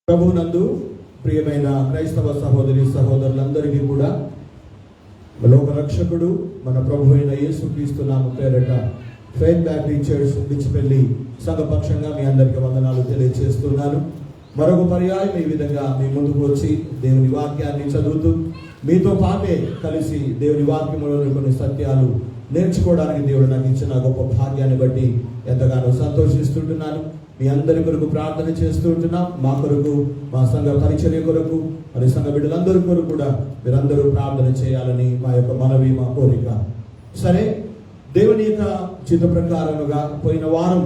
ప్రభునందు ప్రియమైన క్రైస్తవ సహోదరి సహోదరులందరికీ కూడా లోక రక్షకుడు మన ప్రభు అయిన యేసుక్రీస్తు నామం పేరట ఫెయిత్ బ్యాప్టిస్ట్ చర్చ్ బిచ్చిపల్లి సంఘపక్షంగా మీ అందరికీ వందనాలు తెలియజేస్తున్నాను. మరొక పర్యాయం ఈ విధంగా మీ ముందుకు వచ్చి దేవుని వాక్యాన్ని చదువుతూ మీతో పాటే కలిసి దేవుని వాక్యంలోని కొన్ని సత్యాలు నేర్చుకోవడానికి దేవుడు నాకు ఇచ్చిన గొప్ప భాగ్యాన్ని బట్టి ఎంతగానో సంతోషిస్తుంటున్నాను. మీ అందరి కొరకు ప్రార్థన చేస్తూ ఉంటున్నాం. మా కొరకు, మా సంఘ పరిచర్య కొరకు, మరి సంఘ బిడ్డలందరి కొరకు కూడా మీరందరూ ప్రార్థన చేయాలని మా యొక్క మనవి, మా కోరిక. సరే, దేవుని యొక్క చిత్త ప్రకారముగా పోయిన వారం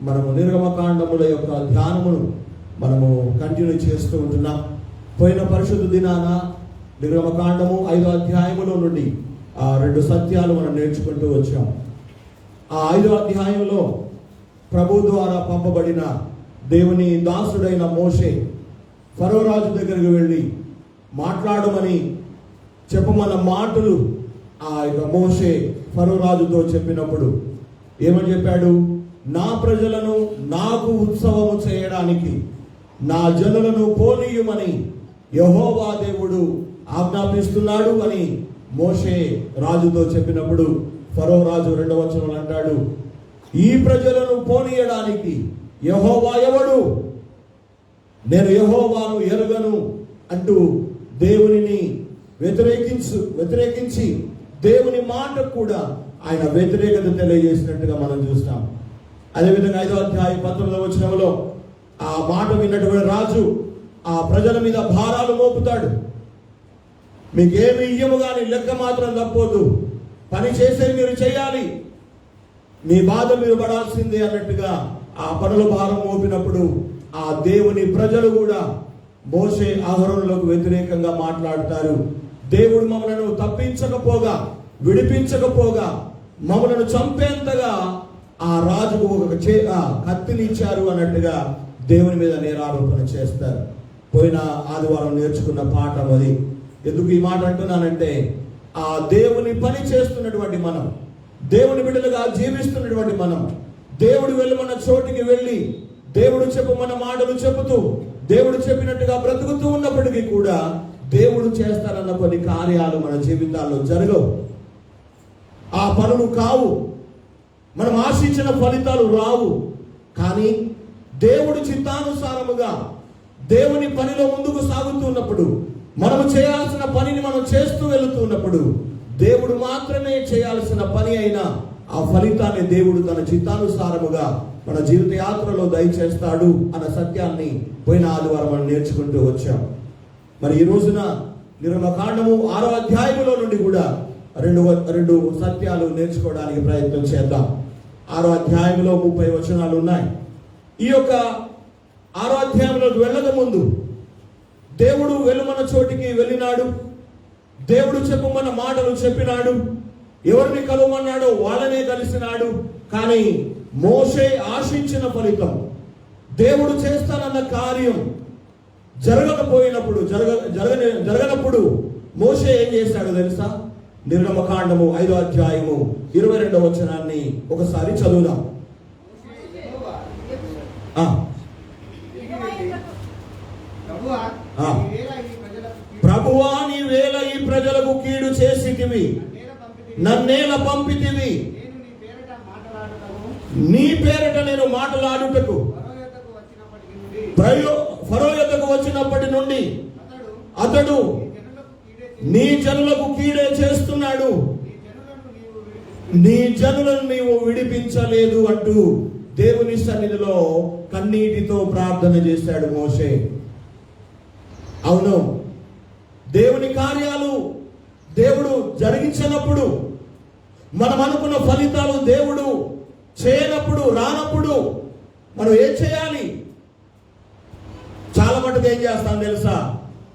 మనము నిర్గమకాండముల యొక్క ధ్యానమును మనము కంటిన్యూ చేస్తూ ఉంటున్నాం. పోయిన పరిశుద్ధ దినాన నిర్గమకాండము 5వ అధ్యాయములో నుండి 2 సత్యాలు మనం నేర్చుకుంటూ వచ్చాం. ఆ 5వ అధ్యాయంలో ప్రభు ద్వారా పంపబడిన దేవుని దాసుడైన మోషే ఫరో రాజు దగ్గరికి వెళ్ళి మాట్లాడమని చెప్పమన్న మాటలు ఆ యొక్క మోషే ఫరో రాజుతో చెప్పినప్పుడు ఏమని చెప్పాడు? నా ప్రజలను నాకు ఉత్సవము చేయడానికి నా జనులను పోనీయుమని యెహోవా దేవుడు ఆజ్ఞాపిస్తున్నాడు అని మోషే రాజుతో చెప్పినప్పుడు ఫరో రాజు 2వ వచనంలో అంటాడు, ఈ ప్రజలను పోనీయడానికి యెహోవా ఎవడు? నేను యెహోవాను ఎరుగను అంటూ దేవునిని వ్యతిరేకించి దేవుని మాట కూడా ఆయన వ్యతిరేకత తెలియజేసినట్టుగా మనం చూస్తాం. అదేవిధంగా 5వ అధ్యాయం 19వ వచనంలో ఆ మాట విన్నటువంటి రాజు ఆ ప్రజల మీద భారాలు మోపుతాడు. మీకేమి ఇయ్యము కానీ లెక్క మాత్రం తప్పొద్దు, పని చేసేది మీరు చేయాలి, మీ బాధ మీరు పడాల్సిందే అన్నట్టుగా ఆ పనుల భారం మోపినప్పుడు ఆ దేవుని ప్రజలు కూడా మోషే అహరోనులకు వ్యతిరేకంగా మాట్లాడతారు. దేవుడు మమ్మలను తప్పించకపోగా, విడిపించకపోగా, మమ్మలను చంపేంతగా ఆ రాజుకు ఒక కత్తినిచ్చారు అన్నట్టుగా దేవుని మీద నేరారోపణ చేస్తారు. పోయిన ఆదివారం నేర్చుకున్న పాఠం అది. ఎందుకు ఈ మాట అంటున్నానంటే, ఆ దేవుని పని చేస్తున్నటువంటి మనం, దేవుని బిడ్డలుగా జీవిస్తున్నటువంటి మనం, దేవుడు వెళ్ళమన్న చోటికి వెళ్ళి దేవుడు చెప్పమన్న మాటలు చెబుతూ దేవుడు చెప్పినట్టుగా బ్రతుకుతూ ఉన్నప్పటికీ కూడా దేవుడు చేస్తారన్న కొన్ని కార్యాలు మన జీవితాల్లో జరగవు. ఆ పనులు కావు, మనం ఆశించిన ఫలితాలు రావు. కానీ దేవుడి చిత్తానుసారముగా దేవుని పనిలో ముందుకు సాగుతున్నప్పుడు, మనము చేయాల్సిన పనిని మనం చేస్తూ వెళుతున్నప్పుడు దేవుడు మాత్రమే చేయాల్సిన పని అయినా ఆ ఫలితాన్ని దేవుడు తన చిత్తానుసారముగా మన జీవిత యాత్రలో దయచేస్తాడు అన్న సత్యాన్ని పోయిన ఆదివారం మనం నేర్చుకుంటూ వచ్చాం. మరి ఈ రోజున నిర్గమకాండము 6వ అధ్యాయములో నుండి కూడా రెండు సత్యాలు నేర్చుకోవడానికి ప్రయత్నం చేద్దాం. 6వ అధ్యాయంలో 30 వచనాలు ఉన్నాయి. ఈ యొక్క 6వ అధ్యాయంలోకి వెళ్ళక ముందు దేవుడు వెళ్ళమన్న చోటికి వెళ్ళినాడు, దేవుడు చెప్పమన్న మాటలు చెప్పినాడు, ఎవరిని కలవమన్నాడో వాళ్ళనే కలిసినాడు. కానీ మోషే ఆశించిన దేవుడు చేస్తానన్న కార్యం జరగనప్పుడు మోషే ఏం చేశాడో తెలుసా? నిర్గమకాండము 5వ అధ్యాయము 22వ వచనాన్ని ఒకసారి చదువుదాం. ప్రభువా, నీ వేళ ఈ ప్రజలకు కీడు చేసితివి, నన్నేల పంపితివి, నీ పేరట నేను మాటలాడుటకు ఫరో యొద్దకు వచ్చినప్పటి నుండి అతడు నీ జనులకు కీడే చేస్తున్నాడు, నీ జనులను నీవు విడిపించలేదు అంటూ దేవుని సన్నిధిలో కన్నీటితో ప్రార్థన చేశాడు మోషే. అవును, దేవుని కార్యాలు దేవుడు జరిగించినప్పుడు, మనం అనుకున్న ఫలితాలు దేవుడు చేయనప్పుడు, రానప్పుడు మనం ఏం చేయాలి? చాలా మటుకు ఏం చేస్తాం తెలుసా?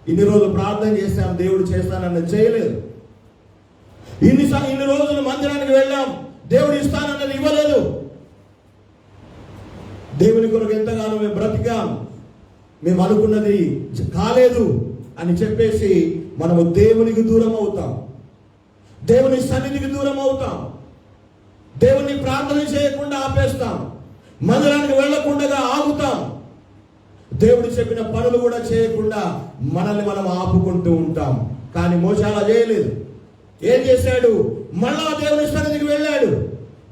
ఇన్ని రోజులు ప్రార్థన చేశాం, దేవుడు చేస్తానన్నది చేయలేదు. ఇన్ని రోజులు మందిరానికి వెళ్ళాం, దేవుడు ఇస్తానన్నది ఇవ్వలేదు. దేవుని కొరకు ఎంతగానో మేము బ్రతికాం, మేము అనుకున్నది కాలేదు అని చెప్పేసి మనము దేవునికి దూరం అవుతాం, దేవుని సన్నిధికి దూరం అవుతాం, దేవుని ప్రార్థన చేయకుండా ఆపేస్తాం, మందిరానికి వెళ్లకుండా ఆగుతాం, దేవుడు చెప్పిన పనులు కూడా చేయకుండా మనల్ని మనం ఆపుకుంటూ ఉంటాం. కానీ మోషే అలా చేయలేదు. ఏం చేశాడు? మళ్ళా దేవుని సన్నిధికి వెళ్ళాడు,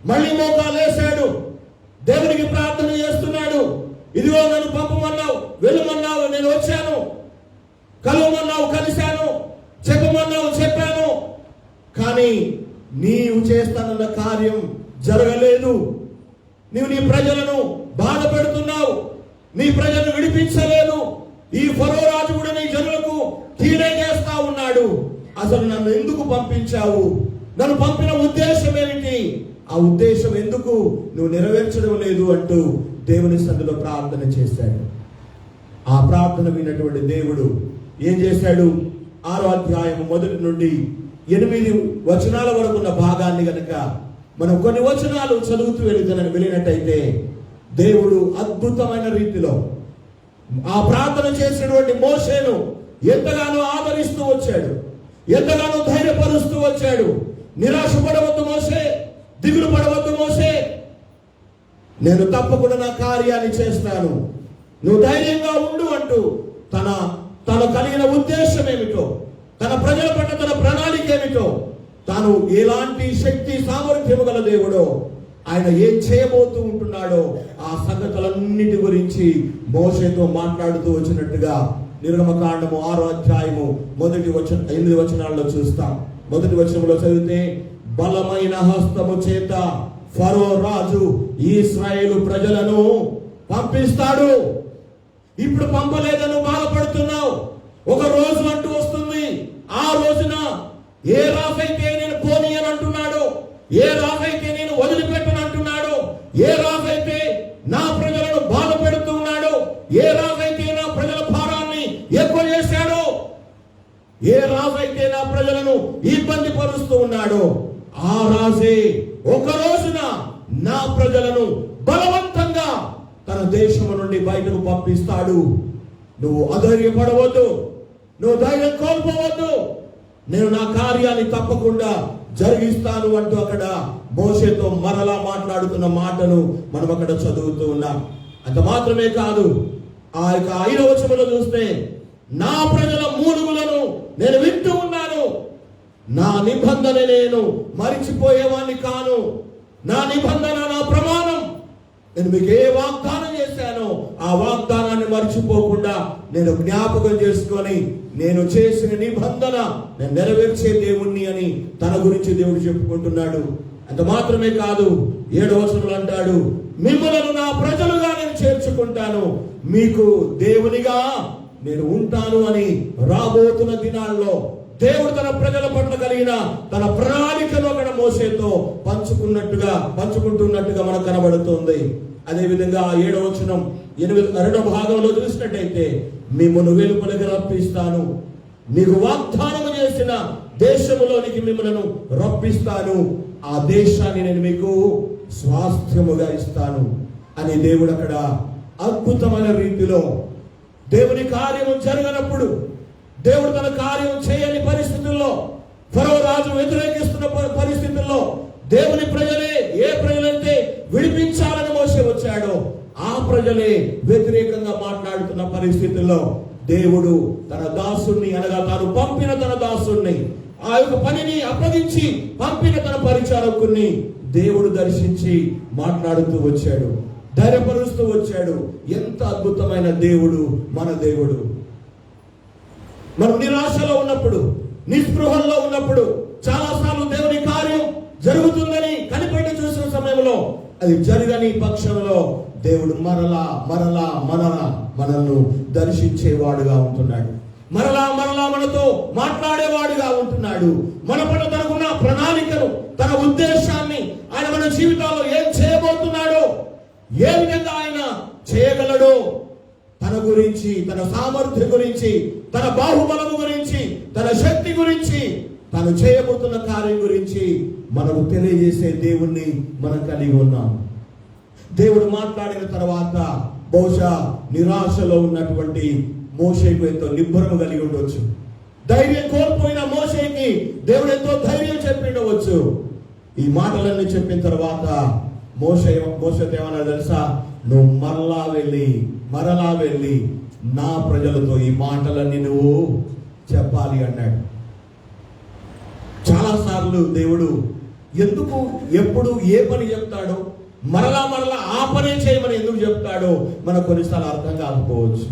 మళ్ళీ మోకాలు వేశాడు, దేవునికి ప్రార్థన చేస్తున్నాడు. ఇదిగో నన్ను పంపమన్నావు, వెళ్ళమన్నావు, నేను వచ్చాను, కలవమన్నావు, కలిశాను, చెప్పమన్నావు, చెప్పాను, కానీ నీవు చేస్తానన్న కార్యం జరగలేదు. నీవు నీ ప్రజలను బాధ పెడుతున్నావు, నీ ప్రజలను విడిపించలేదు. ఈ ఫరో రాజు కూడా నీ జనులకు కీడే చేస్తా ఉన్నాడు. అసలు నన్ను ఎందుకు పంపించావు? నన్ను పంపిన ఉద్దేశం ఏమిటి? ఆ ఉద్దేశం ఎందుకు నువ్వు నెరవేర్చడం లేదు అంటూ దేవుని సన్నిధిలో ప్రార్థన చేశాడు. ఆ ప్రార్థన విన్నటువంటి దేవుడు ఏం చేశాడు? 6వ అధ్యాయం 1 నుండి 8 వచనాల వరకు ఉన్న భాగాన్ని గనక మనం కొన్ని వచనాలు చదువుతూ వెళ్ళినట్టయితే దేవుడు అద్భుతమైన రీతిలో ఆ ప్రార్థన చేసినటువంటి మోషేను ఎంతగానో ఆదరిస్తూ వచ్చాడు, ఎంతగానో ధైర్యపరుస్తూ వచ్చాడు. నిరాశ పడవద్దు మోషే, దిగులు పడవద్దు మోషే, నేను తప్పకుండా నా కార్యాన్ని చేస్తాను, నువ్వు ధైర్యంగా ఉండు అంటూ తన కలిగిన ఉద్దేశం ఏమిటో, తన ప్రజల పట్ల తన ప్రణాళిక ఏమిటో, తాను ఎలాంటి శక్తి సామర్థ్యము గల దేవుడో, ఆయన ఏం చేయబోతూ ఉంటున్నాడో ఆ సంగతులన్నిటి గురించి మోషేతో మాట్లాడుతూ వచ్చినట్టుగా నిర్గమకాండము 6వ అధ్యాయము 8 వచనాల్లో చూస్తాం. 1వ వచనంలో చదివితే, బలమైన హస్తము చేత ఫరో రాజు ఇశ్రాయేలు ప్రజలను పంపిస్తాడు. ఇప్పుడు పంపలేదని బాధపడుతున్నావు. ఒక రోజు అంటూ వస్తుంది, ఆ రోజున ఏ రాజైతే నేను పోనీ అని అంటున్నాడో, ఏ రాజైతే నేను వదిలిపెట్టను అంటున్నాడో, ఏ రాజైతే నా ప్రజలను బాధ పెడుతున్నాడో, ఏ రాజైతే నా ప్రజల భారాన్ని ఎక్కువ చేశాడో, ఏ రాజైతే నా ప్రజలను ఇబ్బంది పరుస్తూ ఉన్నాడో, ఆ రాజే ఒక రోజున నా ప్రజలను బలవంతంగా తన దేశము నుండి బయటకు పంపిస్తాడు. నువ్వు అధైర్యపడవద్దు, నువ్వు ధైర్యం కోల్పోవద్దు, నేను నా కార్యాన్ని తప్పకుండా జరిగిస్తాను అంటూ అక్కడ మోషేతో మరలా మాట్లాడుతున్న మాటను మనం అక్కడ చదువుతూ ఉన్నాం. అంత మాత్రమే కాదు, ఆ యొక్క 5వ వచనంలో చూస్తే, నా ప్రజల మూలుగులను నేను వింటూ ఉన్నాను, నా నిబంధన నేను మరిచిపోయేవాడిని కాను, నా నిబంధన, నా ప్రమాణం, నేను మీకు ఏ వాగ్దానం చేశానో ఆ వాగ్దానాన్ని మర్చిపోకుండా నేను జ్ఞాపకం చేసుకొని నేను చేసిన నిబంధన నేను నెరవేర్చే దేవుణ్ణి అని తన గురించి దేవుడు చెప్పుకుంటున్నాడు. అంత మాత్రమే కాదు, 7వ వచనంలో అంటాడు, మిమ్మలను నా ప్రజలుగా నేను చేర్చుకుంటాను, మీకు దేవునిగా నేను ఉంటాను అని రాబోతున్న దినాల్లో దేవుడు తన ప్రజల పట్ల కలిగిన తన ప్రణాళికను అక్కడ మోషేతో పంచుకుంటున్నట్టుగా మనకు కనబడుతుంది. అదే విధంగా 7వ వచనం 2వ భాగంలో చూసినట్టయితే, మిమ్మల్ని వెలుపలికి రప్పిస్తాను, మీకు వాగ్దానం చేసిన దేశములోనికి మిమ్మల్ని రప్పిస్తాను, ఆ దేశాన్ని నేను మీకు స్వాస్థ్యముగా ఇస్తాను అని దేవుడు అక్కడ అద్భుతమైన రీతిలో దేవుని కార్యము జరగనప్పుడు, దేవుడు తన కార్యం చేయని పరిస్థితుల్లో, ఫరో రాజు వ్యతిరేకిస్తున్న పరిస్థితుల్లో దేవుని ప్రజలే, ఏ ప్రజలైతే విడిపించాలని మోసే వచ్చాడో ఆ ప్రజలే వ్యతిరేకంగా మాట్లాడుతున్న పరిస్థితుల్లో దేవుడు తన దాసుని, అనగా తాను పంపిన తన దాసుని, ఆ యొక్క పనిని అప్పగించి పంపిన తన పరిచారకుని దేవుడు దర్శించి మాట్లాడుతూ వచ్చాడు, ధైర్యపరుస్తూ వచ్చాడు. ఎంత అద్భుతమైన దేవుడు మన దేవుడు! మనం నిరాశలో ఉన్నప్పుడు, నిస్పృహంలో ఉన్నప్పుడు, చాలాసార్లు దేవుని కార్యం జరుగుతుందని కనిపెట్టి చూసిన సమయంలో అది జరగని పక్షంలో దేవుడు మనల్ని దర్శించేవాడుగా ఉంటున్నాడు, మరలా మనతో మాట్లాడేవాడుగా ఉంటున్నాడు. మన పట్ల తనకున్న ప్రణాళికను, తన ఉద్దేశాన్ని, ఆయన మన జీవితాల్లో ఏం చేయబోతున్నాడో, ఏ విధంగా ఆయన చేయగలడో, తన గురించి, తన సామర్థ్యం గురించి, తన బాహుబలము గురించి, తన శక్తి గురించి, తను చేయబోతున్న కార్యం గురించి మనకు తెలియజేసే దేవుణ్ణి మనం కలిగి ఉన్నాం. దేవుడు మాట్లాడిన తర్వాత బహుశా నిరాశలో ఉన్నటువంటి మోషేకు ఎంతో నిబ్బరము కలిగి ఉండవచ్చు. ధైర్యం కోల్పోయిన మోషేకి దేవుడు ఎంతో ధైర్యం చెప్పి ఉండవచ్చు. ఈ మాటలన్నీ చెప్పిన తర్వాత మోషేతో ఏమన్నా తెలుసా? నువ్వు మరలా వెళ్ళి మరలా వెళ్ళి నా ప్రజలతో ఈ మాటలన్నీ నువ్వు చెప్పాలి అన్నాడు. చాలాసార్లు దేవుడు ఎందుకు ఎప్పుడు ఏ పని చెప్తాడో మరలా ఆ పనే చేయమని ఎందుకు చెప్తాడో మనకు కొన్నిసార్లు అర్థం కాకపోవచ్చు.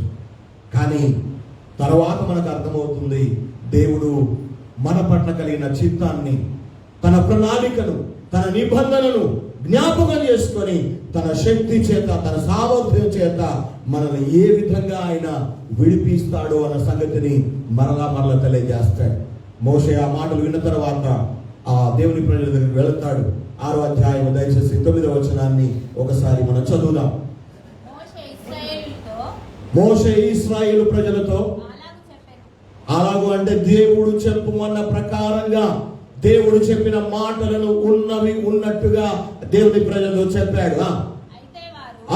కానీ తర్వాత మనకు అర్థమవుతుంది దేవుడు మన పట్ల కలిగిన చిత్తాన్ని, తన ప్రణాళికను, తన నిబంధనను జ్ఞాపకం చేసుకొని తన శక్తి చేత, తన సామర్థ్యం చేత మనల్ని ఏ విధంగా ఆయన విడిపిస్తాడో అన్న సంగతిని మరలా తెలియజేస్తాడు. మోషే ఆ మాటలు విన్న తర్వాత ఆ దేవుని ప్రజల దగ్గరికి వెళతాడు. 6వ అధ్యాయం దయచేసి 9వ వచనాన్ని ఒకసారి మనం చదువుదాం. మోషే ఇశ్రాయేలు ప్రజలతో అలాగూ అంటే దేవుడు చెప్పుమన్న ప్రకారంగా దేవుడు చెప్పిన మాటలను ఉన్నవి ఉన్నట్టుగా దేవుని ప్రజలతో చెప్పాడు.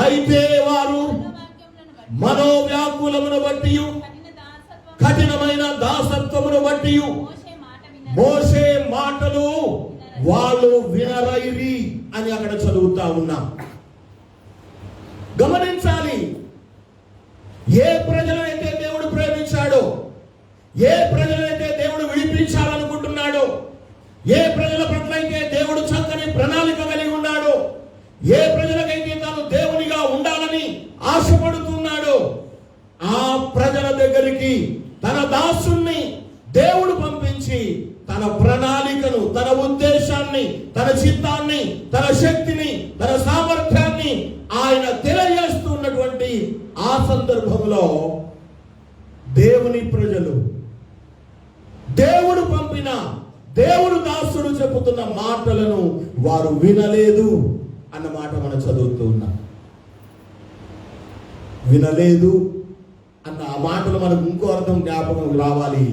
అయితే వారు మనోవ్యాకులమును బట్టి, కఠినమైన దాసత్వమును బట్టి మోషే మాటలు వాళ్ళు వినరైరి అని అక్కడ చదువుతా ఉన్నాం. గమనించాలి, ఏ ప్రజలైతే దేవుడు ప్రేమించాడో, ఏ ప్రజలైతే దేవుడు విడిపించాలనుకుంటున్నాడో, ఏ ప్రజల పట్ల అయితే దేవుడు చక్కని ప్రణాళిక కలిగి ఉన్నాడో, ఏ ప్రజలకైతే తాను దేవునిగా ఉండాలని ఆశపడుతున్నాడో, ఆ ప్రజల దగ్గరికి తన దాసుని దేవుడు పంపించి తన ప్రణాళికను, తన ఉద్దేశాన్ని, తన చిత్తాన్ని, తన శక్తిని, తన సామర్థ్యాన్ని ఆయన తెలియజేస్తున్నటువంటి ఆ సందర్భంలో దేవుని ప్రజలు దేవుడు పంపిన, దేవుడు దాసుడు చెబుతున్న మాటలను వారు వినలేదు అన్న మాట మనం చదువుతూ ఉన్నాం. వినలేదు అన్న ఆ మాటలు మనకు ఇంకో అర్థం జ్ఞాపకం రావాలి.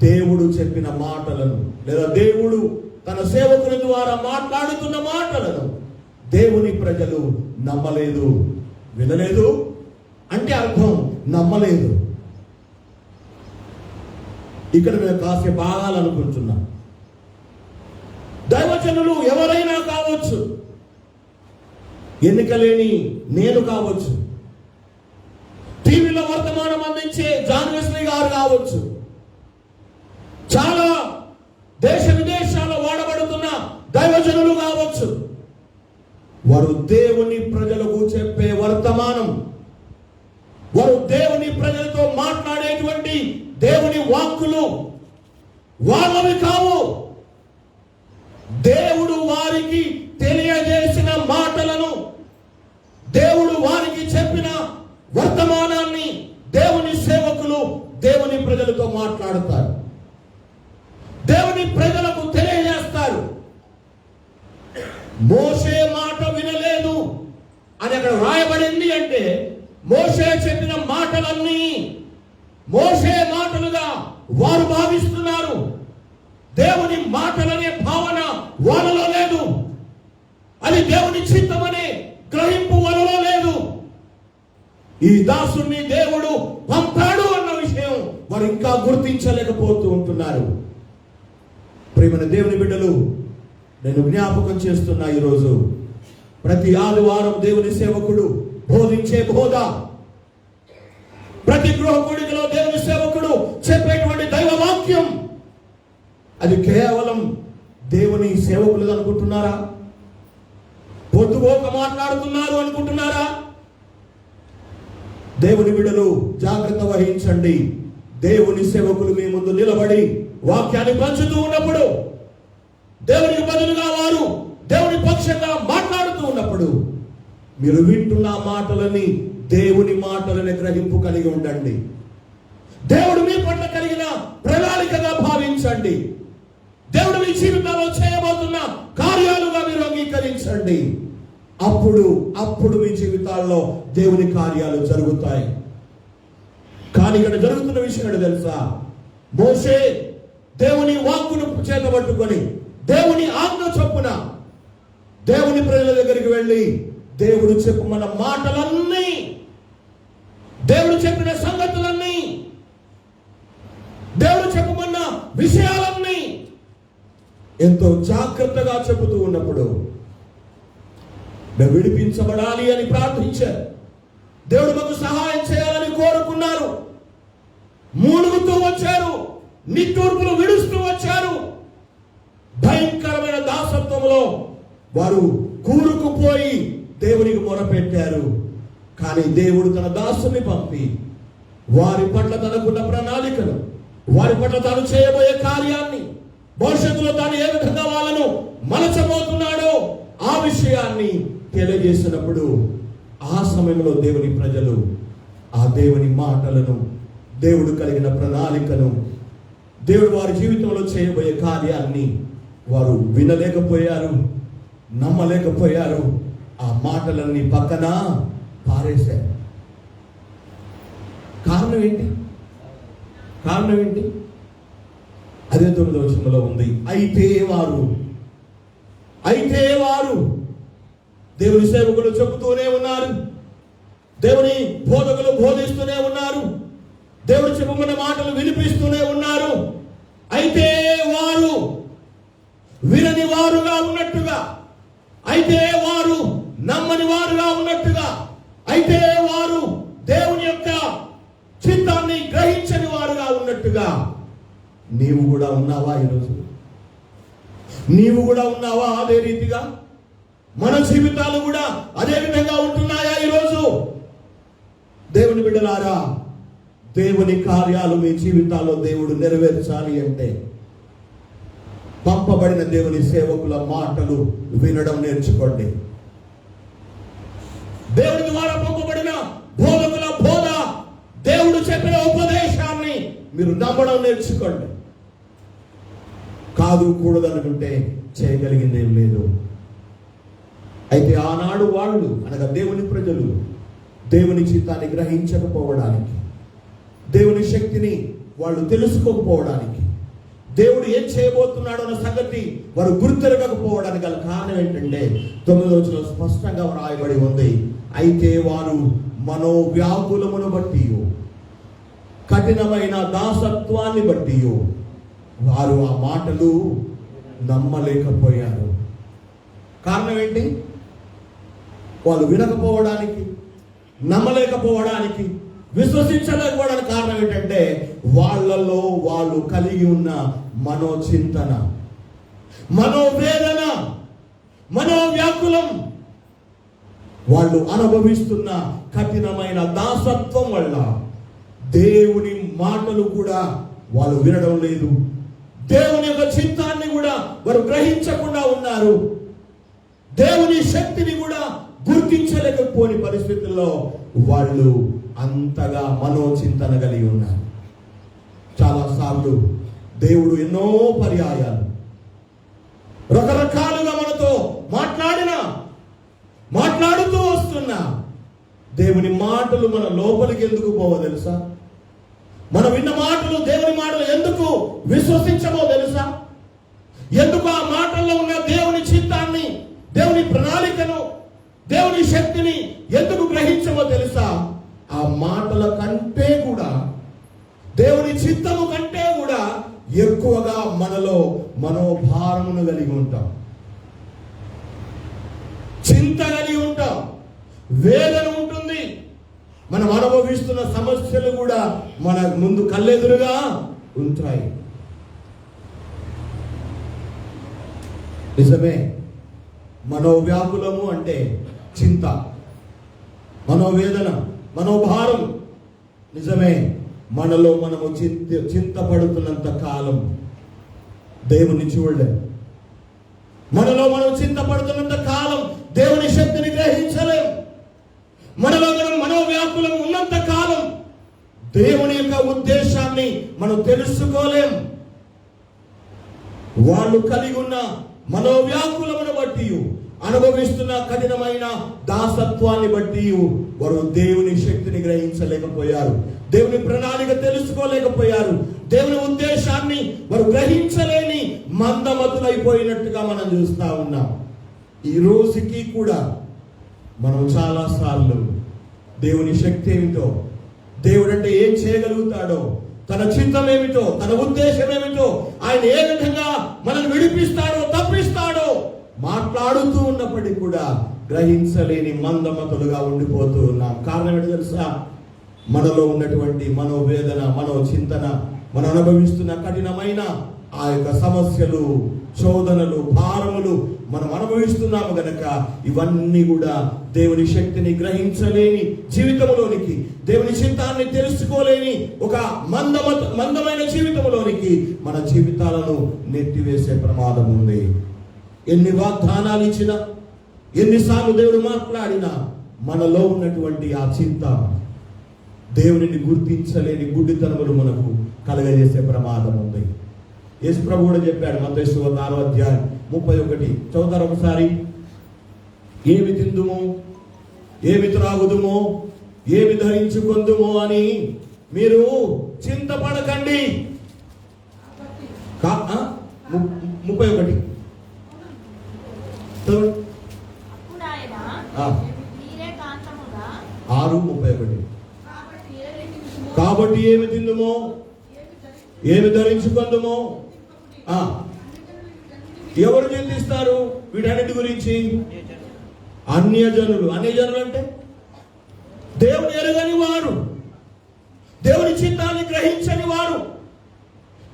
దేవుడు చెప్పిన మాటలను, లేదా దేవుడు తన సేవకుని ద్వారా మాట్లాడుతున్న మాటలను దేవుని ప్రజలు నమ్మలేదు. వినలేదు అంటే అర్థం నమ్మలేదు. ఇక్కడ మేము కాసేపు ఆగాలనుకుంటున్నాం. దైవజనులు ఎవరైనా కావచ్చు, ఎన్నికలేని నేను కావచ్చు, టీవీలో వర్తమానం అందించే జాన్ వెస్లీ గారు కావచ్చు, చాలా దేశ విదేశాల్లో వాడబడుతున్న దైవజనులు కావచ్చు, వారు దేవుని ప్రజలకు చెప్పే వర్తమానం, వారు దేవుని ప్రజలతో మాట్లాడేటువంటి దేవుని వాక్కులు వాళ్ళవి కావు. దేవుడు వారికి తెలియజేసిన మాటలను, దేవుడు వారికి చెప్పిన వర్తమానాన్ని దేవుని సేవకులు దేవుని ప్రజలతో మాట్లాడతారు, దేవుని ప్రజలకు తెలియజేస్తారు. మోషే మాట వినలేదు అని అక్కడ రాయబడింది అంటే మోషే చెప్పిన మాటలన్నీ మోషే మాటలుగా వారు భావిస్తున్నారు. దేవుని మాటలనే భావన వాళ్ళలో లేదు. అది దేవుని చిత్తమనే గ్రహింపు వాళ్ళలో లేదు. ఈ దాసుని దేవుడు పంపాడు అన్న విషయం వారు ఇంకా గుర్తించలేకపోతూ ఉంటున్నారు. ప్రియమైన దేవుని బిడ్డలు, నేను జ్ఞాపకం చేస్తున్నా, ఈరోజు ప్రతి ఆదివారం దేవుని సేవకుడు బోధించే బోధ, ప్రతి గృహ కూడికలో దేవుని సేవకుడు చెప్పేటువంటి దైవ వాక్యం, అది కేవలం దేవుని సేవకులు అనుకుంటున్నారా? పొద్దుగోక మాట్లాడుతున్నారు అనుకుంటున్నారా? దేవుని బిడ్డలు జాగ్రత్త వహించండి. దేవుని సేవకులు మీ ముందు నిలబడి వాక్యాన్ని పంచుతూ ఉన్నప్పుడు, దేవునికి బదులుగా వారు దేవుని పక్షంగా మాట్లాడుతూ ఉన్నప్పుడు, మీరు వింటున్న మాటలని దేవుని మాటలని గ్రహింపు కలిగి ఉండండి. దేవుడు మీ పట్ల కలిగిన ప్రణాళికగా భావించండి. దేవుడు మీ జీవితంలో చేయబోతున్న కార్యాలుగా మీరు అంగీకరించండి. అప్పుడు మీ జీవితాల్లో దేవుని కార్యాలు జరుగుతాయి. కానీ ఇక్కడ జరుగుతున్న విషయం ఏంటో తెలుసా? మోషే దేవుని వాక్కును చేతబట్టుకొని దేవుని ఆజ్ఞ చొప్పున దేవుని ప్రజల దగ్గరికి వెళ్ళి దేవుడు చెప్పమన్న మాటలన్నీ, దేవుడు చెప్పిన సంగతులన్నీ, దేవుడు చెప్పమన్న విషయాలన్నీ ఎంతో జాగ్రత్తగా చెబుతూ ఉన్నప్పుడు విడిపించబడాలి అని ప్రార్థించారు. దేవుడు మాకు సహాయం చేయాలని కోరుకున్నారు. మూలుగుతూ వచ్చారు, నిట్టూర్పులు విడుస్తూ వచ్చారు. భయంకరమైన దాసత్వంలో వారు కూరుకుపోయి దేవునికి మొరపెట్టారు. కానీ దేవుడు తన దాసుని పంపి వారి పట్ల తనకున్న ప్రణాళికను, వారి పట్ల తాను చేయబోయే కార్యాన్ని, భవిష్యత్తులో తాను ఏ విధంగా వాళ్ళను మలచబోతున్నాడో ఆ విషయాన్ని తెలియజేసినప్పుడు ఆ సమయంలో దేవుని ప్రజలు ఆ దేవుని మాటలను, దేవుడు కలిగిన ప్రణాళికను, దేవుడు వారి జీవితంలో చేయబోయే కార్యాన్ని వారు వినలేకపోయారు, నమ్మలేకపోయారు. ఆ మాటలన్నీ పక్కన పారేశారు. కారణం ఏంటి? అదే 9వ వచనంలో ఉంది. అయితే వారు దేవుని సేవకులు చెబుతూనే ఉన్నారు, దేవుని బోధకులు బోధిస్తూనే ఉన్నారు, దేవుడు చెప్పమన్న మాటలు వినిపిస్తూనే ఉన్నారు. అయితే వారు వినని వారుగా ఉన్నట్టుగా, అయితే వారు నమ్మని వారుగా ఉన్నట్టుగా, అయితే వారు దేవుని యొక్క చిత్తాన్ని గ్రహించని వారుగా ఉన్నట్టుగా నీవు కూడా ఉన్నావా? ఈరోజు నీవు కూడా ఉన్నావా అదే రీతిగా? మన జీవితాలు కూడా అదే విధంగా ఉంటున్నాయా ఈరోజు? దేవుని బిడ్డలారా, దేవుని కార్యాలు మీ జీవితాల్లో దేవుడు నెరవేర్చాలి అంటే పంపబడిన దేవుని సేవకుల మాటలు వినడం నేర్చుకోండి. దేవుని ద్వారా పంపబడిన బోధకుల బోధ, దేవుడు చెప్పిన ఉపదేశాన్ని మీరు నమ్మడం నేర్చుకోండి. కాదు కూడదనుకుంటే చేయగలిగింది ఏం లేదు. అయితే ఆనాడు వాళ్ళు అనగా దేవుని ప్రజలు దేవుని చిత్తాన్ని గ్రహించకపోవడానికి, దేవుని శక్తిని వాళ్ళు తెలుసుకోకపోవడానికి, దేవుడు ఏం చేయబోతున్నాడో అన్న సంగతి వారు గుర్తెరగకపోవడానికి గల కారణం ఏంటంటే 9వ వచనంలో స్పష్టంగా రాయబడి ఉంది. అయితే వారు మనోవ్యాకులమును బట్టి, కఠినమైన దాసత్వాన్ని బట్టి వారు ఆ మాటలు నమ్మలేకపోయారు. కారణం ఏంటి? వాళ్ళు వినకపోవడానికి, నమ్మలేకపోవడానికి, విశ్వసించలేకపోవడానికి కారణం ఏంటంటే వాళ్ళలో వాళ్ళు కలిగి ఉన్న మనోచింతన, మనోవేదన, మనోవ్యాకులం, వాళ్ళు అనుభవిస్తున్న కఠినమైన దాసత్వం వల్ల దేవుని మాటలు కూడా వాళ్ళు వినడం లేదు, దేవుని యొక్క చిత్తాన్ని కూడా వారు గ్రహించకుండా ఉన్నారు, దేవుని శక్తిని కూడా గుర్తించలేకపోని పరిస్థితుల్లో వాళ్ళు అంతగా మనోచింతన కలిగి ఉన్నారు. చాలాసార్లు దేవుడు ఎన్నో పర్యాయాలు రకరకాలుగా మనతో మాట్లాడుతూ వస్తున్నా దేవుని మాటలు మన లోపలికి ఎందుకు పోవో తెలుసా? మనం విన్న మాటలు, దేవుని మాటలు ఎందుకు విశ్వసించమో తెలుసా? ఎందుకు ఆ మాటల్లో ఉన్న దేవుని చిత్తాన్ని, దేవుని ప్రణాళికను, దేవుని శక్తిని ఎందుకు గ్రహించమో తెలుసా? ఆ మాటల కంటే కూడా, దేవుని చిత్తము కంటే కూడా ఎక్కువగా మనలో మనోభారమును కలిగి ఉంటాం, చింత కలిగి ఉంటాం, వేదన ఉంటుంది. మనం అనుభవిస్తున్న సమస్యలు కూడా మన ముందు కళ్ళెదురుగా ఉంటాయి. నిజమే, మనోవ్యాకులము అంటే చింత, మనోవేదన, మనోభారం. నిజమే, మనలో మనము చింతపడుతున్నంత కాలం దేవుని చూడలేం. మనలో మనం చింతపడుతున్నంత కాలం దేవుని శక్తిని గ్రహించలేం. మనలో మనం మనోవ్యాకులం ఉన్నంత కాలం దేవుని యొక్క ఉద్దేశాన్ని మనం తెలుసుకోలేం. వాళ్ళు కలిగి ఉన్న మనోవ్యాకులమును బట్టి, అనుభవిస్తున్న కఠినమైన దాసత్వాన్ని బట్టి వారు దేవుని శక్తిని గ్రహించలేకపోయారు, దేవుని ప్రణాళిక తెలుసుకోలేకపోయారు, దేవుని ఉద్దేశాన్ని వారు గ్రహించలేని మందమతులైపోయినట్టుగా మనం చూస్తా ఉన్నాం. ఈ రోజుకి కూడా మనం చాలా సార్లు దేవుని శక్తి ఏమిటో, దేవుడు అంటే ఏం చేయగలుగుతాడో, తన చిత్తం ఏమిటో, తన ఉద్దేశం ఏమిటో, ఆయన ఏ విధంగా మనల్ని విడిపిస్తాడో, తప్పిస్తాడో మాట్లాడుతూ ఉన్నప్పటికీ కూడా గ్రహించలేని మందమతులుగా ఉండిపోతూ ఉన్నాం. కారణం ఏంటో తెలుసా? మనలో ఉన్నటువంటి మనోవేదన, మనోచింతన, మనం అనుభవిస్తున్న కఠినమైన ఆ యొక్క సమస్యలు, శోధనలు, భారములు మనం అనుభవిస్తున్నాము గనక ఇవన్నీ కూడా దేవుని శక్తిని గ్రహించలేని జీవితంలోనికి, దేవుని చిత్తాన్ని తెలుసుకోలేని ఒక మందమైన జీవితంలోనికి మన జీవితాలను నెట్టివేసే ప్రమాదం ఉంది. ఎన్ని వాగ్దానాలు ఇచ్చినా, ఎన్నిసార్లు దేవుడు మాట్లాడినా మనలో ఉన్నటువంటి ఆ చింత దేవునిని గుర్తించలేని గుడ్డితనములు మనకు కలగజేసే ప్రమాదం ఉంది. యేసు ప్రభు కూడా చెప్పాడు మత్తయి సువార్త 6:31 చదువుతారు ఒకసారి. ఏమి తిందుమో, ఏమి త్రాగుదుమో, ఏమి ధరించుకొందుమో అని మీరు చింతపడకండి. 31 6:31 కాబట్టి ఏమి తిందుమో, ఏమి ధరించుకుందుమో. ఎవరు చింతిస్తారు వీటన్నిటి గురించి? అన్యజనులు. అన్యజనులు అంటే దేవుని ఎరుగని వారు, దేవుని చిత్తాన్ని గ్రహించని వారు,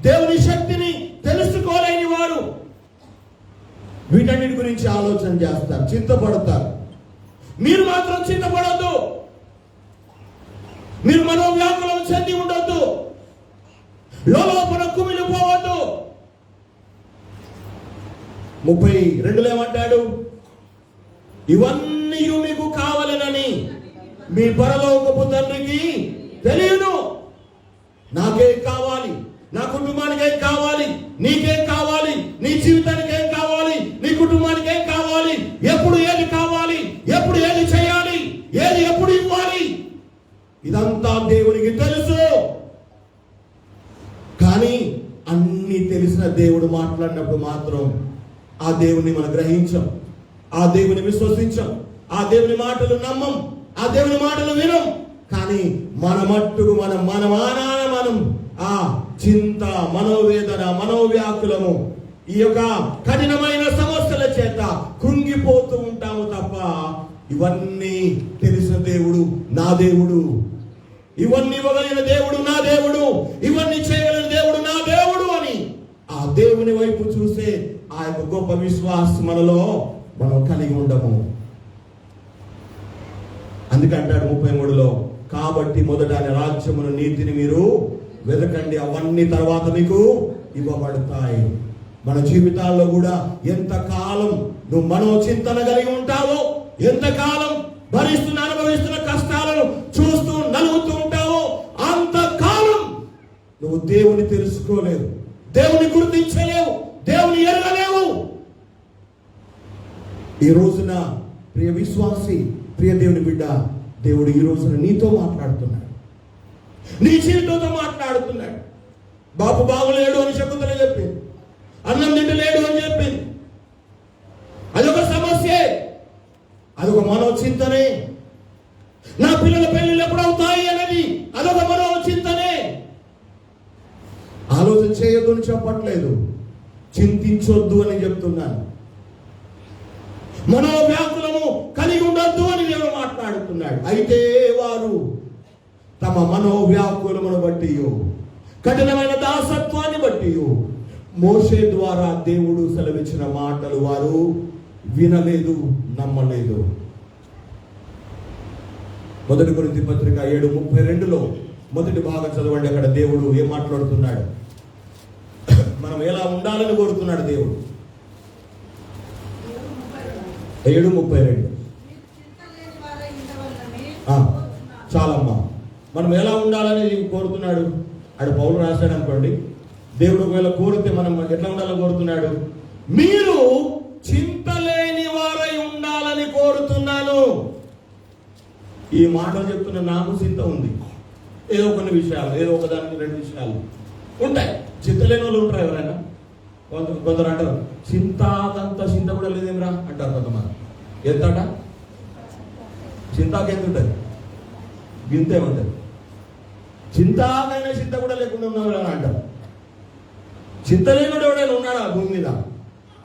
దేవుని శక్తిని తెలుసుకోలేని వారు వీటన్నిటి గురించి ఆలోచన చేస్తారు, చింతపడతారు. మీరు మాత్రం చింతపడద్దు. మీరు మనోవ్యాకులం చెంది ఉండొద్దు. లోపల కుమిలిపోవద్దు. 32 ఏమంటాడు? ఇవన్నీ మీకు కావాలనని మీ పరలోకపు తండ్రికి తెలియను. నాకేం కావాలి, నా కుటుంబానికి ఏం కావాలి, నీకేం కావాలి, నీ జీవితానికి ఏం కావాలి, నీ కుటుంబానికి ఏం కావాలి, ఎప్పుడు ఏది కావాలి, ఎప్పుడు ఏది చేయాలి, ఏది ఎప్పుడు ఇవ్వాలి, ఇదంతా దేవునికి తెలుసు. కానీ అన్ని తెలిసిన దేవుడు మాట్లాడినప్పుడు మాత్రం ఆ దేవుని మనం గ్రహించం, ఆ దేవుని విశ్వసించం, ఆ దేవుని మాటలు నమ్మం, ఆ దేవుని మాటలు వినం. కానీ మన మట్టుకు మనం ఆ చింత, మనోవేదన, మనోవ్యాకులము, ఈ యొక్క కఠినమైన సమస్యల చేత కృంగిపోతూ ఉంటాము తప్ప ఇవన్నీ తెలిసిన దేవుడు నా దేవుడు, ఇవన్నీ ఇవ్వగలిగిన దేవుడు నా దేవుడు, ఇవన్నీ చేయగలిగిన దేవుడు నా దేవుడు అని ఆ దేవుని వైపు చూసే ఆ యొక్క గొప్ప విశ్వాసం మనలో మనం కలిగి ఉండము. అందుకంటాడు 33లో, కాబట్టి మొదట ఆయన రాజ్యమును, నీతిని మీరు వెతకండి, అవన్నీ తర్వాత మీకు ఇవ్వబడతాయి. మన జీవితాల్లో కూడా ఎంతకాలం నువ్వు మనోచింతన కలిగి ఉంటావో, ఎంతకాలం అనుభవిస్తున్న కష్టాలను చూస్తూ నలుగుతూ ఉంటావో, అంతకాలం నువ్వు దేవుని తెలుసుకోలేవు, దేవుని గుర్తించలేవు, దేవుని ఎరగలేవు. ఈ రోజున ప్రియ విశ్వాసి, ప్రియ దేవుని బిడ్డ, దేవుడు ఈ రోజున నీతో మాట్లాడుతున్నాడు, నీ జీవితంతో మాట్లాడుతున్నాడు. బాబు బాగులేడు అని చెబుతూనే చెప్పింది, అన్నం తింటలేడు అని చెప్పింది. అదొక సమస్యే, అదొక మనోచింతనే. నా పిల్లల పెళ్లిళ్ళు ఎప్పుడు అవుతాయి అనేది అదొక మనోచింతనే. ఆలోచన చేయొద్దు అని చెప్పట్లేదు, చింతించొద్దు అని చెప్తున్నాను. మనోవ్యాకులము కలిగి ఉండొద్దు అని దేవుడు మాట్లాడుతున్నాడు. అయితే వారు తమ మనోవ్యాకులమును బట్టి, కఠినమైన దాసత్వాన్ని బట్టి మోషే ద్వారా దేవుడు సెలవిచ్చిన మాటలు వారు వినలేదు, నమ్మలేదు. 1 కొరింథీ పత్రిక 7:32లో మొదటి భాగం చదవండి. అక్కడ దేవుడు ఏం మాట్లాడుతున్నాడు, మనం ఎలా ఉండాలని కోరుతున్నాడు దేవుడు. 7:32 చాలమ్మా. మనం ఎలా ఉండాలని కోరుతున్నాడు. ఆడు పౌలు రాశాడు అనుకోండి, దేవుడు ఒకవేళ కోరితే మనం ఎట్లా ఉండాలని కోరుతున్నాడు, మీరు చింతలేని వారై ఉండాలని కోరుతున్నాను. ఈ మాటలు చెప్తున్న నాకు చింత ఉంది. ఏదో కొన్ని విషయాలు, ఏదో ఒకదానికి 2 విషయాలు ఉంటాయి. చింతలేని వాళ్ళు ఉంటారు ఎవరైనా. కొందరు అంటారు చింతాకంత చింత కూడా లేదేమిరా అంటారు కొంతమంది. ఎంతట చింతాకు ఎంత ఉంటుంది, గింతేమంటారు. చింతాకైనా చింత కూడా లేకుండా ఉన్నావు అని అంటారు. చింతలేనుడు ఎవడైనా ఉన్నాడా భూమి మీద?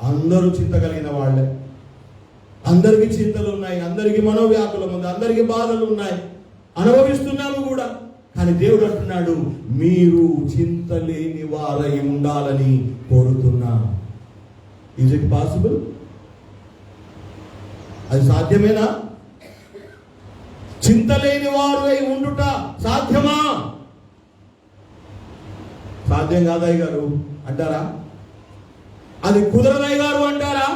అందరూ చింత కలిగిన వాళ్ళే. అందరికీ చింతలు ఉన్నాయి, అందరికీ మనోవ్యాకులం ఉంది, అందరికీ బాధలు ఉన్నాయి, అనుభవిస్తున్నాము కూడా. కానీ దేవుడు అంటున్నాడు, మీరు చింత లేని వారై ఉండాలని కోరుతున్నా. Is it possible? అది సాధ్యమేనా? చింత లేని వారై ఉండుట సాధ్యమా? సాధ్యం కాదయ్య గారు అంటారా? అది కుదరదయ్య గారు అంటారా?